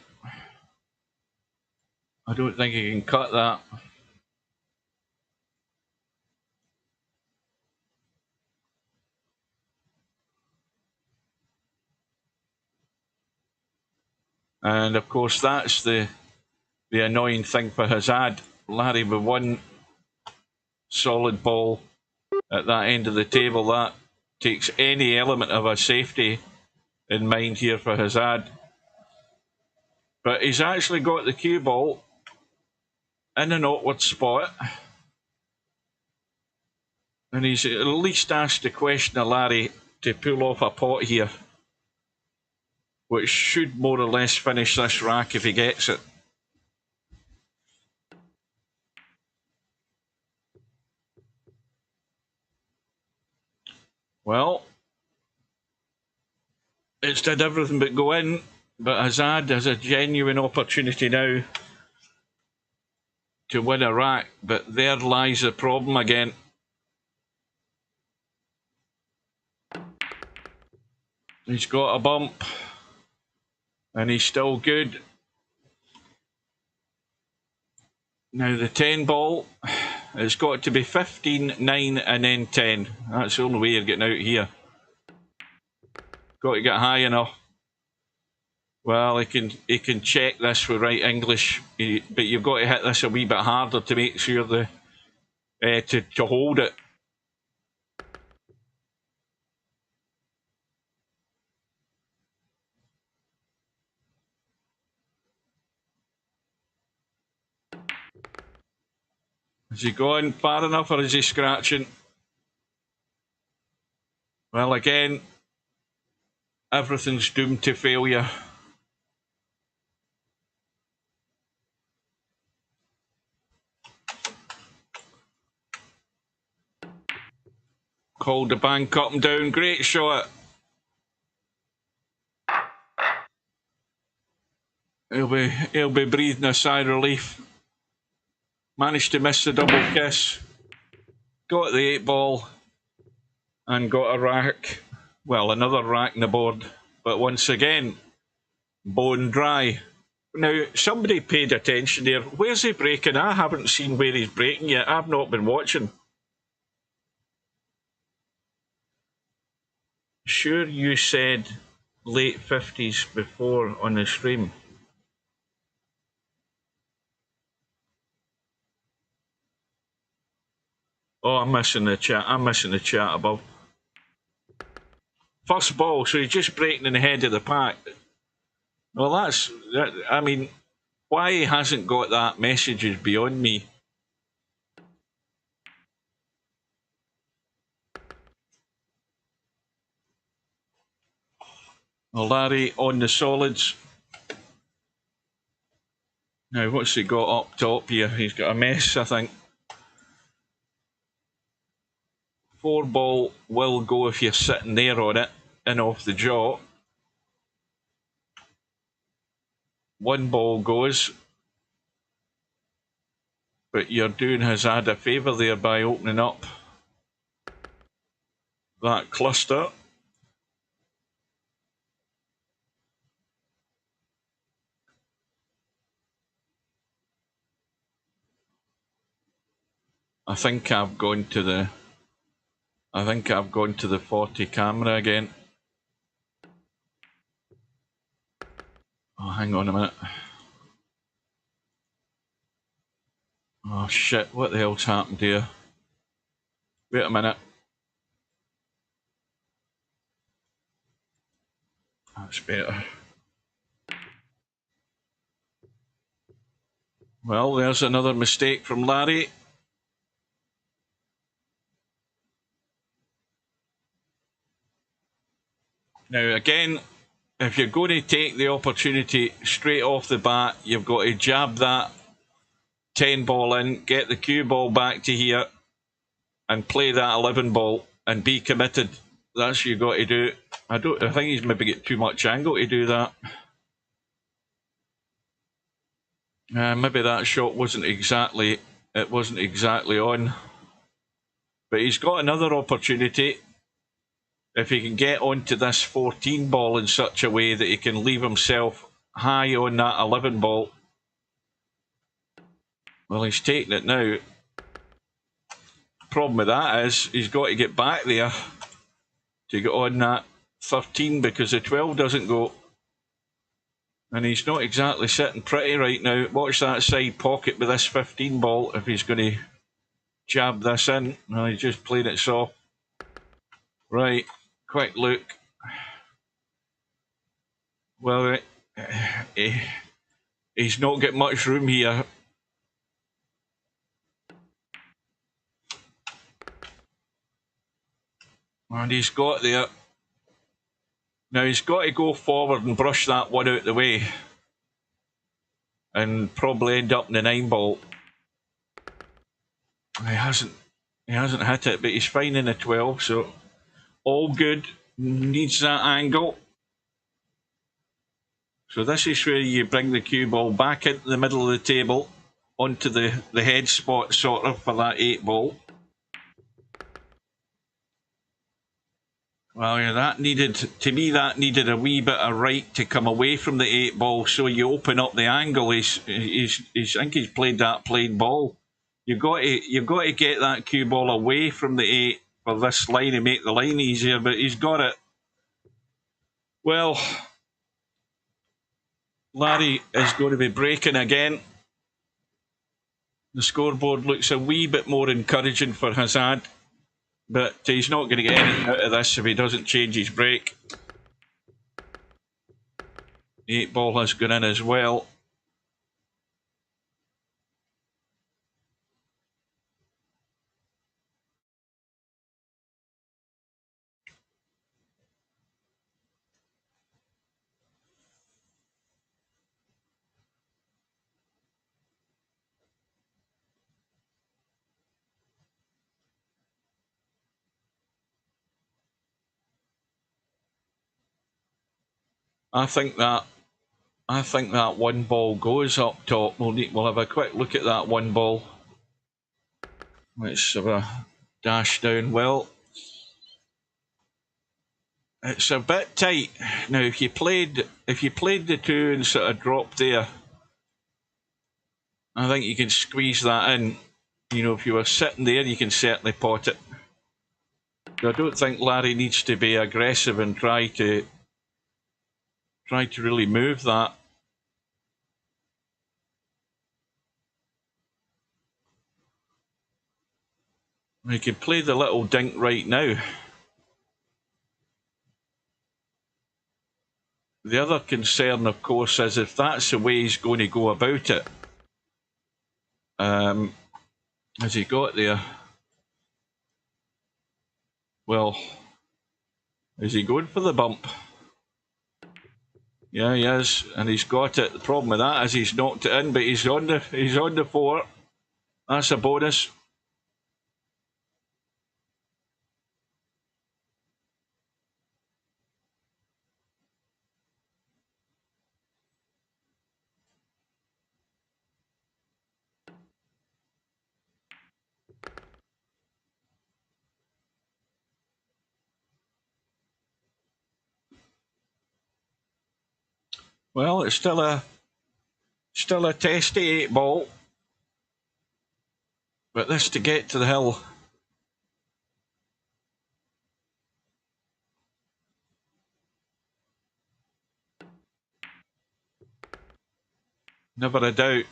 I don't think he can cut that. And of course, that's the annoying thing for HAZAD. Larry with one solid ball at that end of the table, that takes any element of a safety in mind here for HAZAD. But he's actually got the cue ball in an awkward spot. And he's at least asked the question of Larry to pull off a pot here, which should more or less finish this rack if he gets it. Well, it's did everything but go in, but HAZAD has a genuine opportunity now to win a rack, but there lies the problem again. He's got a bump. And he's still good. Now the 10 ball, it's got to be 15, 9 and then 10. That's the only way you're getting out here. Got to get high enough. Well, he can check this with right English, but you've got to hit this a wee bit harder to make sure to hold it. Is he going far enough or is he scratching? Well, again, everything's doomed to failure. Called the bank up and down. Great shot. He'll be breathing a sigh of relief. Managed to miss the double kiss. Got the 8 ball. And got a rack. Well, another rack in the board. But once again, bone dry. Now, somebody paid attention there. Where's he breaking? I haven't seen where he's breaking yet. I've not been watching. Sure you said late 50s before on the stream. Oh, I'm missing the chat. I'm missing the chat above. First ball, so he's just breaking in the head of the pack. Well, I mean, why he hasn't got that message is beyond me. Well, Larry on the solids. Now, what's he got up top here? He's got a mess, I think. 4 ball will go if you're sitting there on it and off the jaw. 1 ball goes. But you're doing HAZAD a favour there by opening up that cluster. I think I've gone to the 40 camera again. Oh, hang on a minute. Oh shit, what the hell's happened here? Wait a minute. That's better. Well, there's another mistake from Larry. Now again, if you're going to take the opportunity straight off the bat, you've got to jab that 10 ball in, get the cue ball back to here, and play that 11 ball and be committed. That's what you've got to do. I think he's maybe got too much angle to do that. Maybe that shot wasn't exactly on. But he's got another opportunity. If he can get onto this 14 ball in such a way that he can leave himself high on that 11 ball. Well, he's taking it now. Problem with that is he's got to get back there to get on that 13 because the 12 doesn't go. And he's not exactly sitting pretty right now. Watch that side pocket with this 15 ball if he's going to jab this in. No, he's just playing it soft. Right. Quick look. Well, he's not got much room here. And he's got there. Now he's got to go forward and brush that one out the way. And probably end up in the 9 ball. He hasn't hit it, but he's fine in the 12, so all good. Needs that angle. So this is where you bring the cue ball back into the middle of the table, onto the head spot sort of for that 8 ball. Well, yeah, that needed, to me, that needed a wee bit of right to come away from the 8 ball, so you open up the angle. I think he's played that plain ball. You've got to get that cue ball away from the 8 for this line and make the line easier, but he's got it. Well, Larry is going to be breaking again. The scoreboard looks a wee bit more encouraging for HAZAD. But he's not going to get anything out of this if he doesn't change his break. The 8 ball has gone in as well. I think that 1 ball goes up top. We'll have a quick look at that 1 ball. Let's have a dash down. Well, it's a bit tight. Now if you played the 2 and sort of dropped there, I think you can squeeze that in. You know, if you were sitting there, you can certainly pot it. I don't think Larry needs to be aggressive and try to really move that. We can play the little dink right now. The other concern, of course, is if that's the way he's going to go about it. Has he got there? Well, is he going for the bump? Yeah, he is, and he's got it. The problem with that is he's knocked it in, but he's on the 4. That's a bonus. Well, it's still a testy 8 ball, but this to get to the hill. Never a doubt.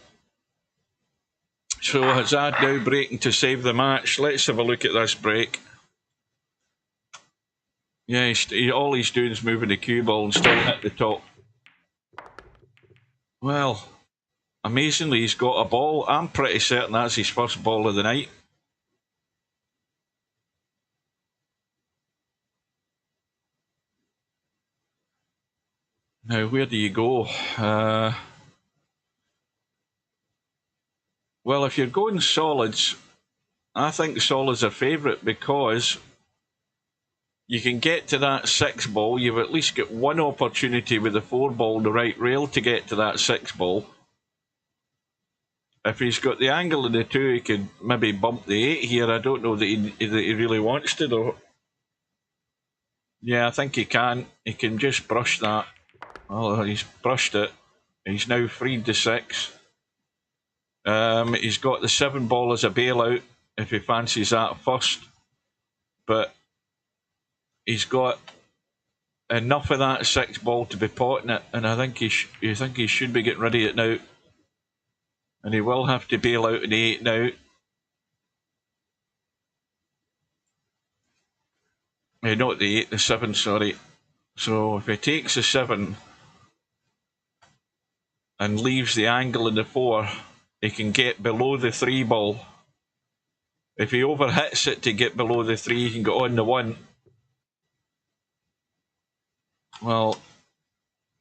So HAZAD now breaking to save the match. Let's have a look at this break. Yeah, all he's doing is moving the cue ball and still hit the top. Well, amazingly, he's got a ball. I'm pretty certain that's his first ball of the night. Now, where do you go? Well, if you're going solids, I think solids are favourite because you can get to that 6 ball. You've at least got one opportunity with the 4 ball on the right rail to get to that 6 ball. If he's got the angle in the 2, he could maybe bump the 8 here. I don't know that he really wants to, though. Yeah, I think he can. He can just brush that. Oh, he's brushed it. He's now freed the 6. He's got the 7 ball as a bailout if he fancies that first. But he's got enough of that 6 ball to be potting it, and I think he should be getting rid of it now. And he will have to bail out an 8 now. Not the 8, the 7, sorry. So if he takes the 7 and leaves the angle in the 4, he can get below the 3 ball. If he overhits it to get below the 3, he can go on the 1. Well,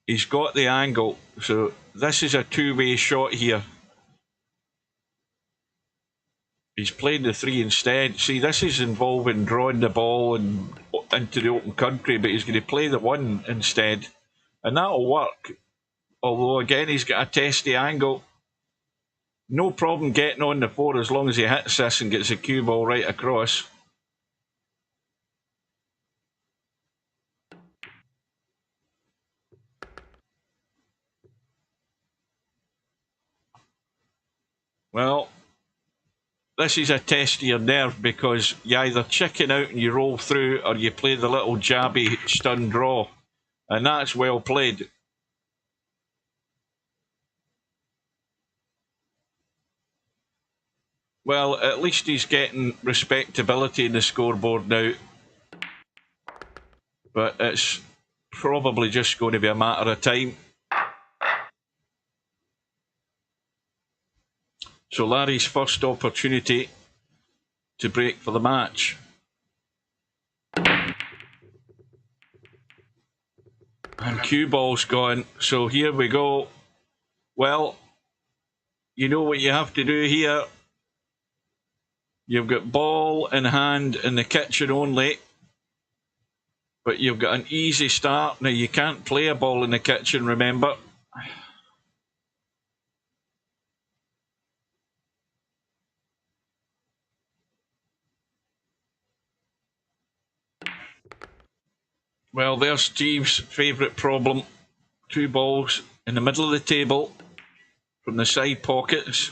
he's got the angle, so this is a 2-way shot here. He's playing the 3 instead. See, this is involving drawing the ball and into the open country, but he's going to play the 1 instead. And that'll work. Although, again, he's got a testy angle. No problem getting on the 4 as long as he hits this and gets the cue ball right across. Well, this is a test of your nerve because you either chicken out and you roll through or you play the little jabby stun draw. And that's well played. Well, at least he's getting respectability in the scoreboard now. But it's probably just going to be a matter of time. So Larry's first opportunity to break for the match. And cue ball's gone. So here we go. Well, you know what you have to do here. You've got ball in hand in the kitchen only. But you've got an easy start. Now, you can't play a ball in the kitchen, remember. Well, there's Steve's favourite problem. 2 balls in the middle of the table from the side pockets.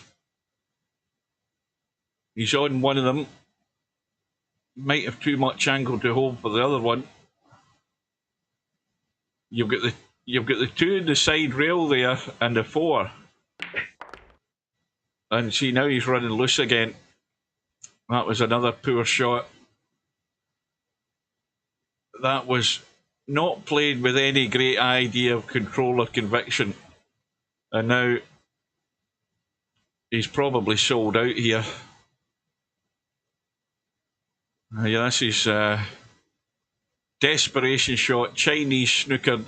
He's on one of them. Might have too much angle to hold for the other one. You've got the 2 in the side rail there and the 4. And see, now he's running loose again. That was another poor shot. That was not played with any great idea of control or conviction. And now he's probably sold out here. Yeah, this is desperation shot. Chinese snookered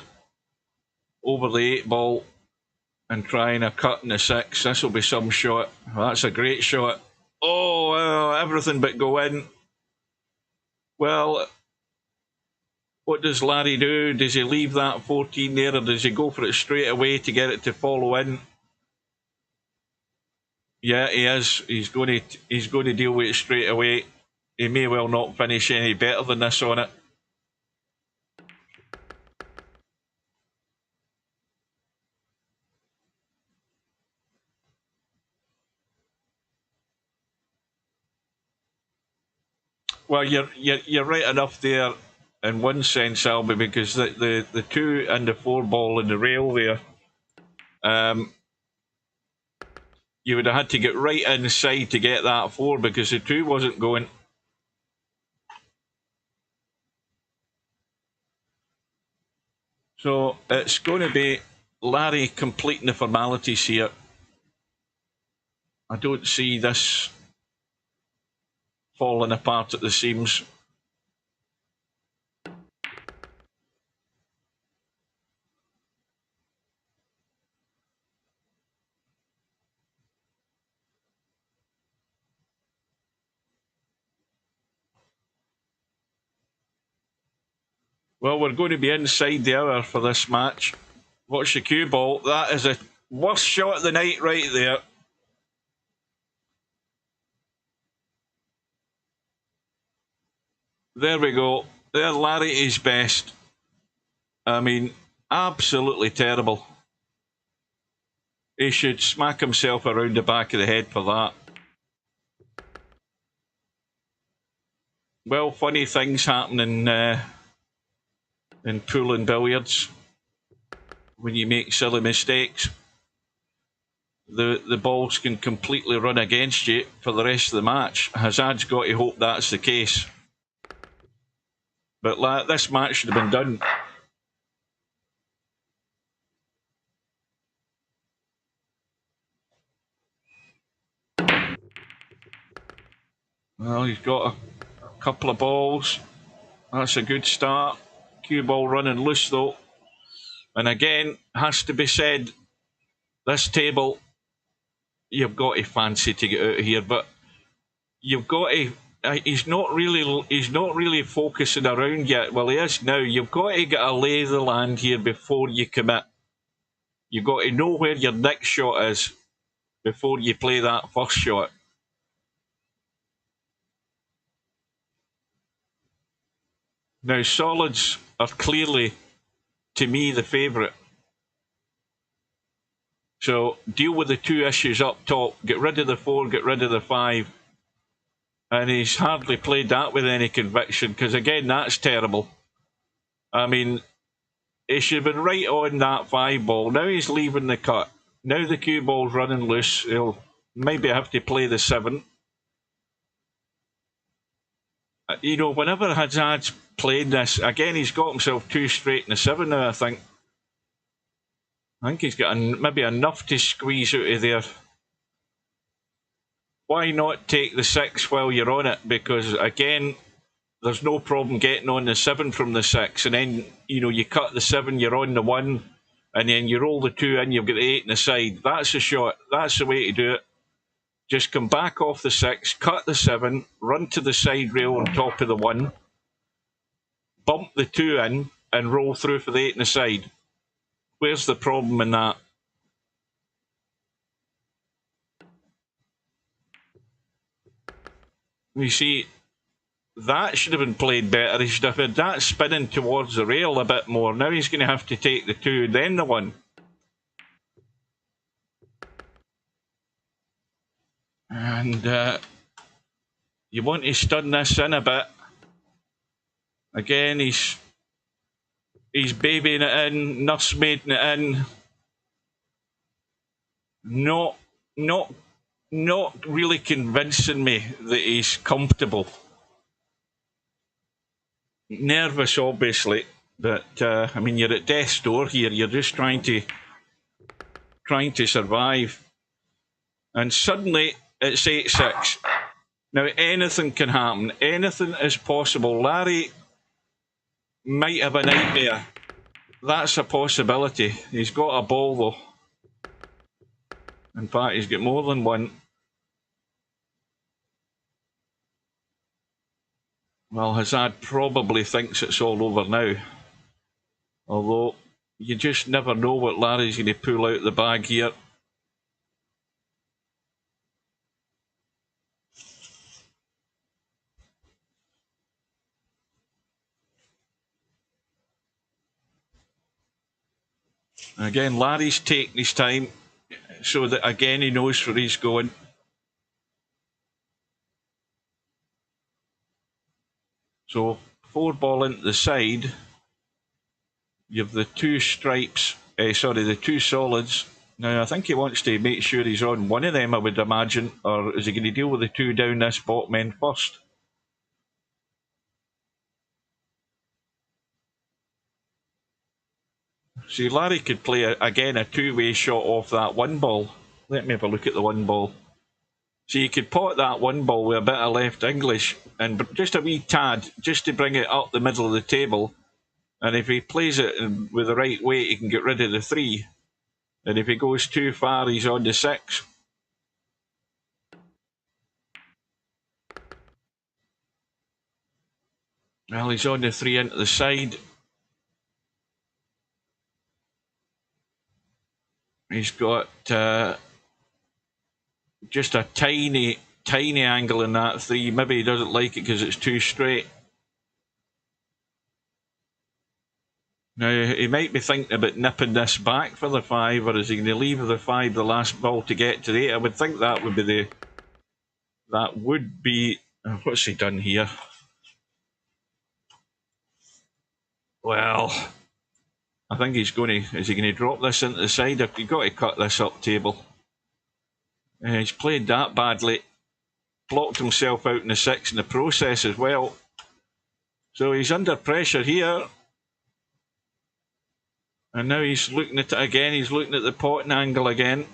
over the 8 ball and trying a cut in the 6. This will be some shot. Well, that's a great shot. Oh, everything but go in. Well, what does Larry do? Does he leave that 14 there, or does he go for it straight away to get it to follow in? Yeah, he is. He's going to deal with it straight away. He may well not finish any better than this on it. Well, you're right enough there in one sense, Albie, because the 2 and the 4 ball in the rail there, you would have had to get right inside to get that 4 because the 2 wasn't going. So it's going to be Larry completing the formalities here. I don't see this falling apart at the seams. Well, we're going to be inside the hour for this match. Watch the cue ball. That is a worst shot of the night right there. There we go. There, Larry is best. I mean, absolutely terrible. He should smack himself around the back of the head for that. Well, funny things happen in pool and billiards when you make silly mistakes. The balls can completely run against you for the rest of the match. HAZAD's got to hope that's the case. But this match should have been done. Well, he's got a couple of balls. That's a good start. Cue ball running loose though. And again, has to be said, this table, you've got to fancy to get out of here, but you've got to. He's not really focusing around yet. Well, he is now. You've got to get a lay of the land here before you commit. You've got to know where your next shot is before you play that first shot. Now, solids are clearly, to me, the favourite. So deal with the 2 issues up top. Get rid of the 4, get rid of the 5. And he's hardly played that with any conviction, because again, that's terrible. I mean, he should have been right on that 5 ball. Now he's leaving the cut. Now the cue ball's running loose. He'll maybe have to play the 7. You know, whenever Hazad's played this, again, he's got himself 2 straight in the 7 now, I think. I think he's got maybe enough to squeeze out of there. Why not take the 6 while you're on it? Because, again, there's no problem getting on the 7 from the 6. And then, you know, you cut the 7, you're on the 1, and then you roll the 2 in, you've got the 8 in the side. That's the shot. That's the way to do it. Just come back off the 6, cut the 7, run to the side rail on top of the 1, bump the 2 in, and roll through for the 8 in the side. Where's the problem in that? You see, that should have been played better. He should have had that spinning towards the rail a bit more. Now he's going to have to take the 2, then the 1. And you want to stun this in a bit. Again, he's babying it in, nursemaiding it in. Not really convincing me that he's comfortable. Nervous, obviously, but I mean, you're at death's door here. You're just trying to survive, and suddenly it's 8-6. Now anything can happen. Anything is possible. Larry might have a nightmare. That's a possibility. He's got a ball though. In fact, he's got more than one. Well, Hazad probably thinks it's all over now. Although, you just never know what Larry's going to pull out the bag here. Again, Larry's taking his time, so that again he knows where he's going. So 4 ball into the side. You have the 2 stripes, the 2 solids. Now I think he wants to make sure he's on one of them, I would imagine, or is he going to deal with the 2 down this bottom end first? See, Larry could play, again, a 2-way shot off that 1 ball. Let me have a look at the 1 ball. So you could pot that 1 ball with a bit of left English and just a wee tad, just to bring it up the middle of the table. And if he plays it with the right weight, he can get rid of the 3. And if he goes too far, he's on the 6. Well, he's on the 3 into the side. He's got just a tiny angle in that 3. Maybe he doesn't like it because it's too straight. Now, he might be thinking about nipping this back for the 5, or is he going to leave the 5 the last ball to get to the 8? I would think that would be what's he done here? Well, I think is he going to drop this into the side? You've got to cut this up table. He's played that badly. Blocked himself out in the 6 in the process as well. So he's under pressure here. And now he's looking at it again. He's looking at the potting angle again.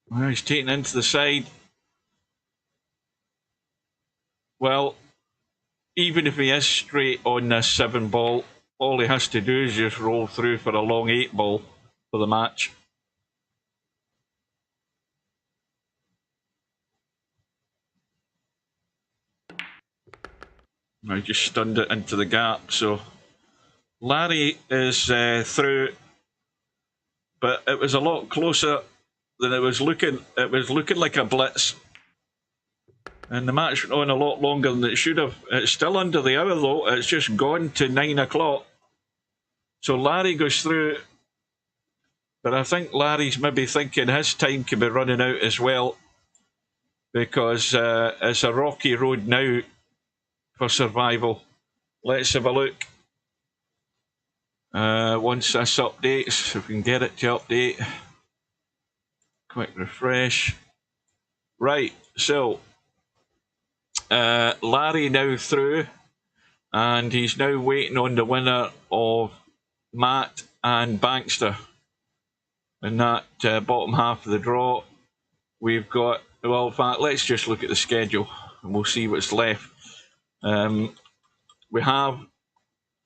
Well, he's taken into the side. Well, even if he is straight on this 7 ball, all he has to do is just roll through for a long 8 ball for the match. I just stunned it into the gap, so Larry is through, but it was a lot closer than it was looking. It was looking like a blitz. And the match went on a lot longer than it should have. It's still under the hour though. It's just gone to 9 o'clock. So Larry goes through. But I think Larry's maybe thinking his time could be running out as well. Because it's a rocky road now for survival. Let's have a look. Once this updates, if we can get it to update. Quick refresh. Right, so Larry now through, and he's now waiting on the winner of Matt and Bankster. In that bottom half of the draw, we've got, well, in fact, let's just look at the schedule and we'll see what's left. We have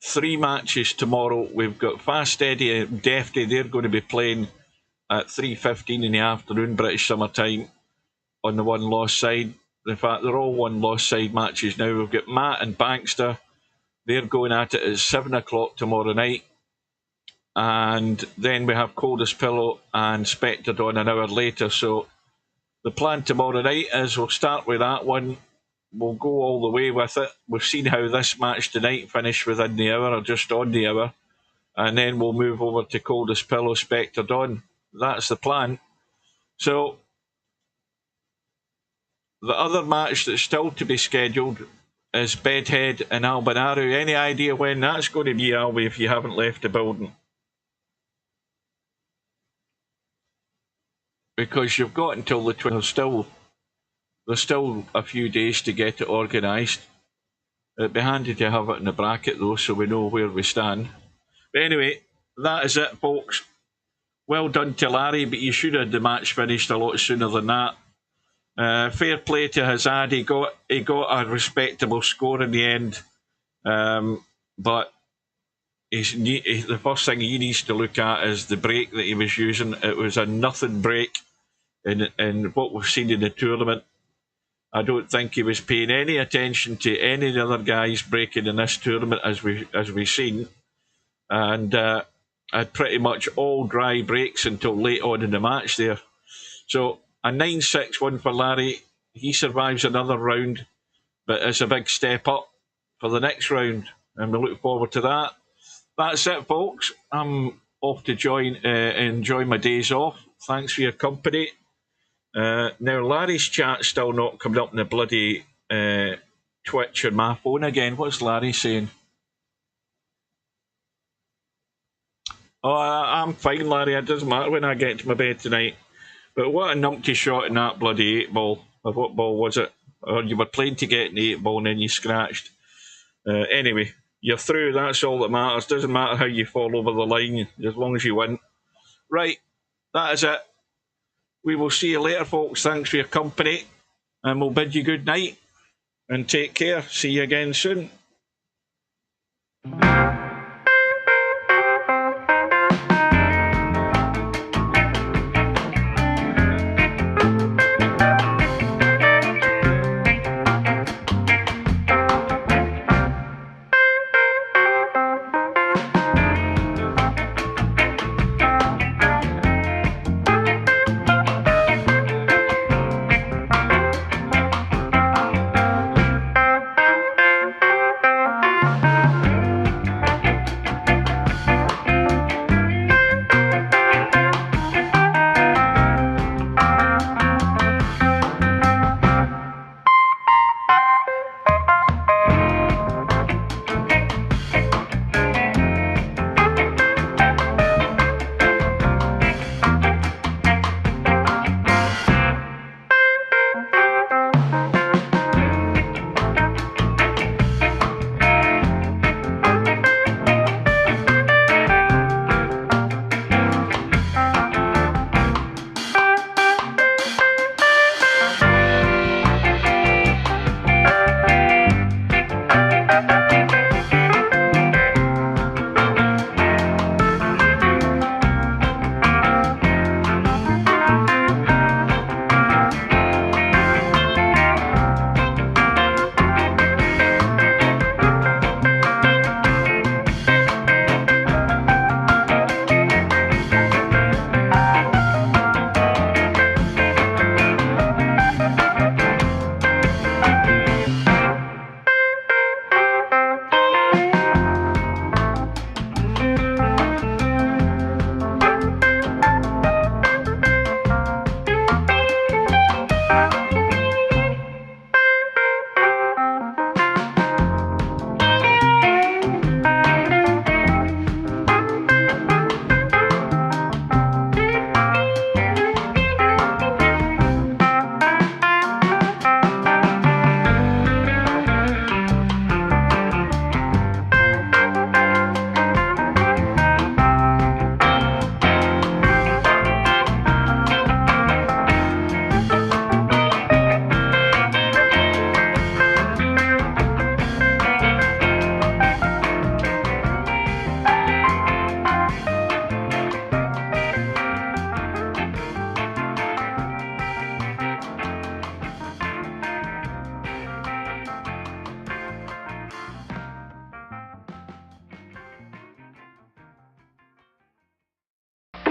3 matches tomorrow. We've got Fast Eddie and Defty. They're going to be playing at 3:15 in the afternoon, British summer time, on the one-loss side. In fact, they're all one-loss side matches now. We've got Matt and Bankster. They're going at it at 7 o'clock tomorrow night. And then we have Coldest Pillow and Spectre Dawn an hour later. So the plan tomorrow night is we'll start with that one. We'll go all the way with it. We've seen how this match tonight finished within the hour or just on the hour. And then we'll move over to Coldest Pillow, Spectre Dawn. That's the plan. So the other match that's still to be scheduled is Bedhead and Albanaru. Any idea when that's going to be, Albie, if you haven't left the building? Because you've got until the 20th. There's still a few days to get it organised. It'd be handy to have it in the bracket though, so we know where we stand. But anyway, that is it, folks. Well done to Larry, but you should have the match finished a lot sooner than that. Fair play to HAZAD. He got a respectable score in the end. But the first thing he needs to look at is the brake that he was using. It was a nothing brake in what we've seen in the tournament. I don't think he was paying any attention to any of the other guys braking in this tournament as we've seen. And had pretty much all dry brakes until late on in the match there. So a 9-6 win for Larry. He survives another round, but it's a big step up for the next round, and we look forward to that. That's it, folks. I'm off to enjoy my days off. Thanks for your company. Now, Larry's chat's still not coming up in the bloody Twitch on my phone again. What's Larry saying? Oh, I'm fine, Larry. It doesn't matter when I get to my bed tonight. But what a numpty shot in that bloody 8 ball. Of what ball was it? Or you were playing to get in the 8 ball and then you scratched. Anyway, you're through. That's all that matters. Doesn't matter how you fall over the line, as long as you win. Right, that is it. We will see you later, folks. Thanks for your company. And we'll bid you good night. And take care. See you again soon.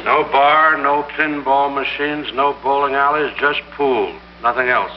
No bar, no pinball machines, no bowling alleys, just pool. Nothing else.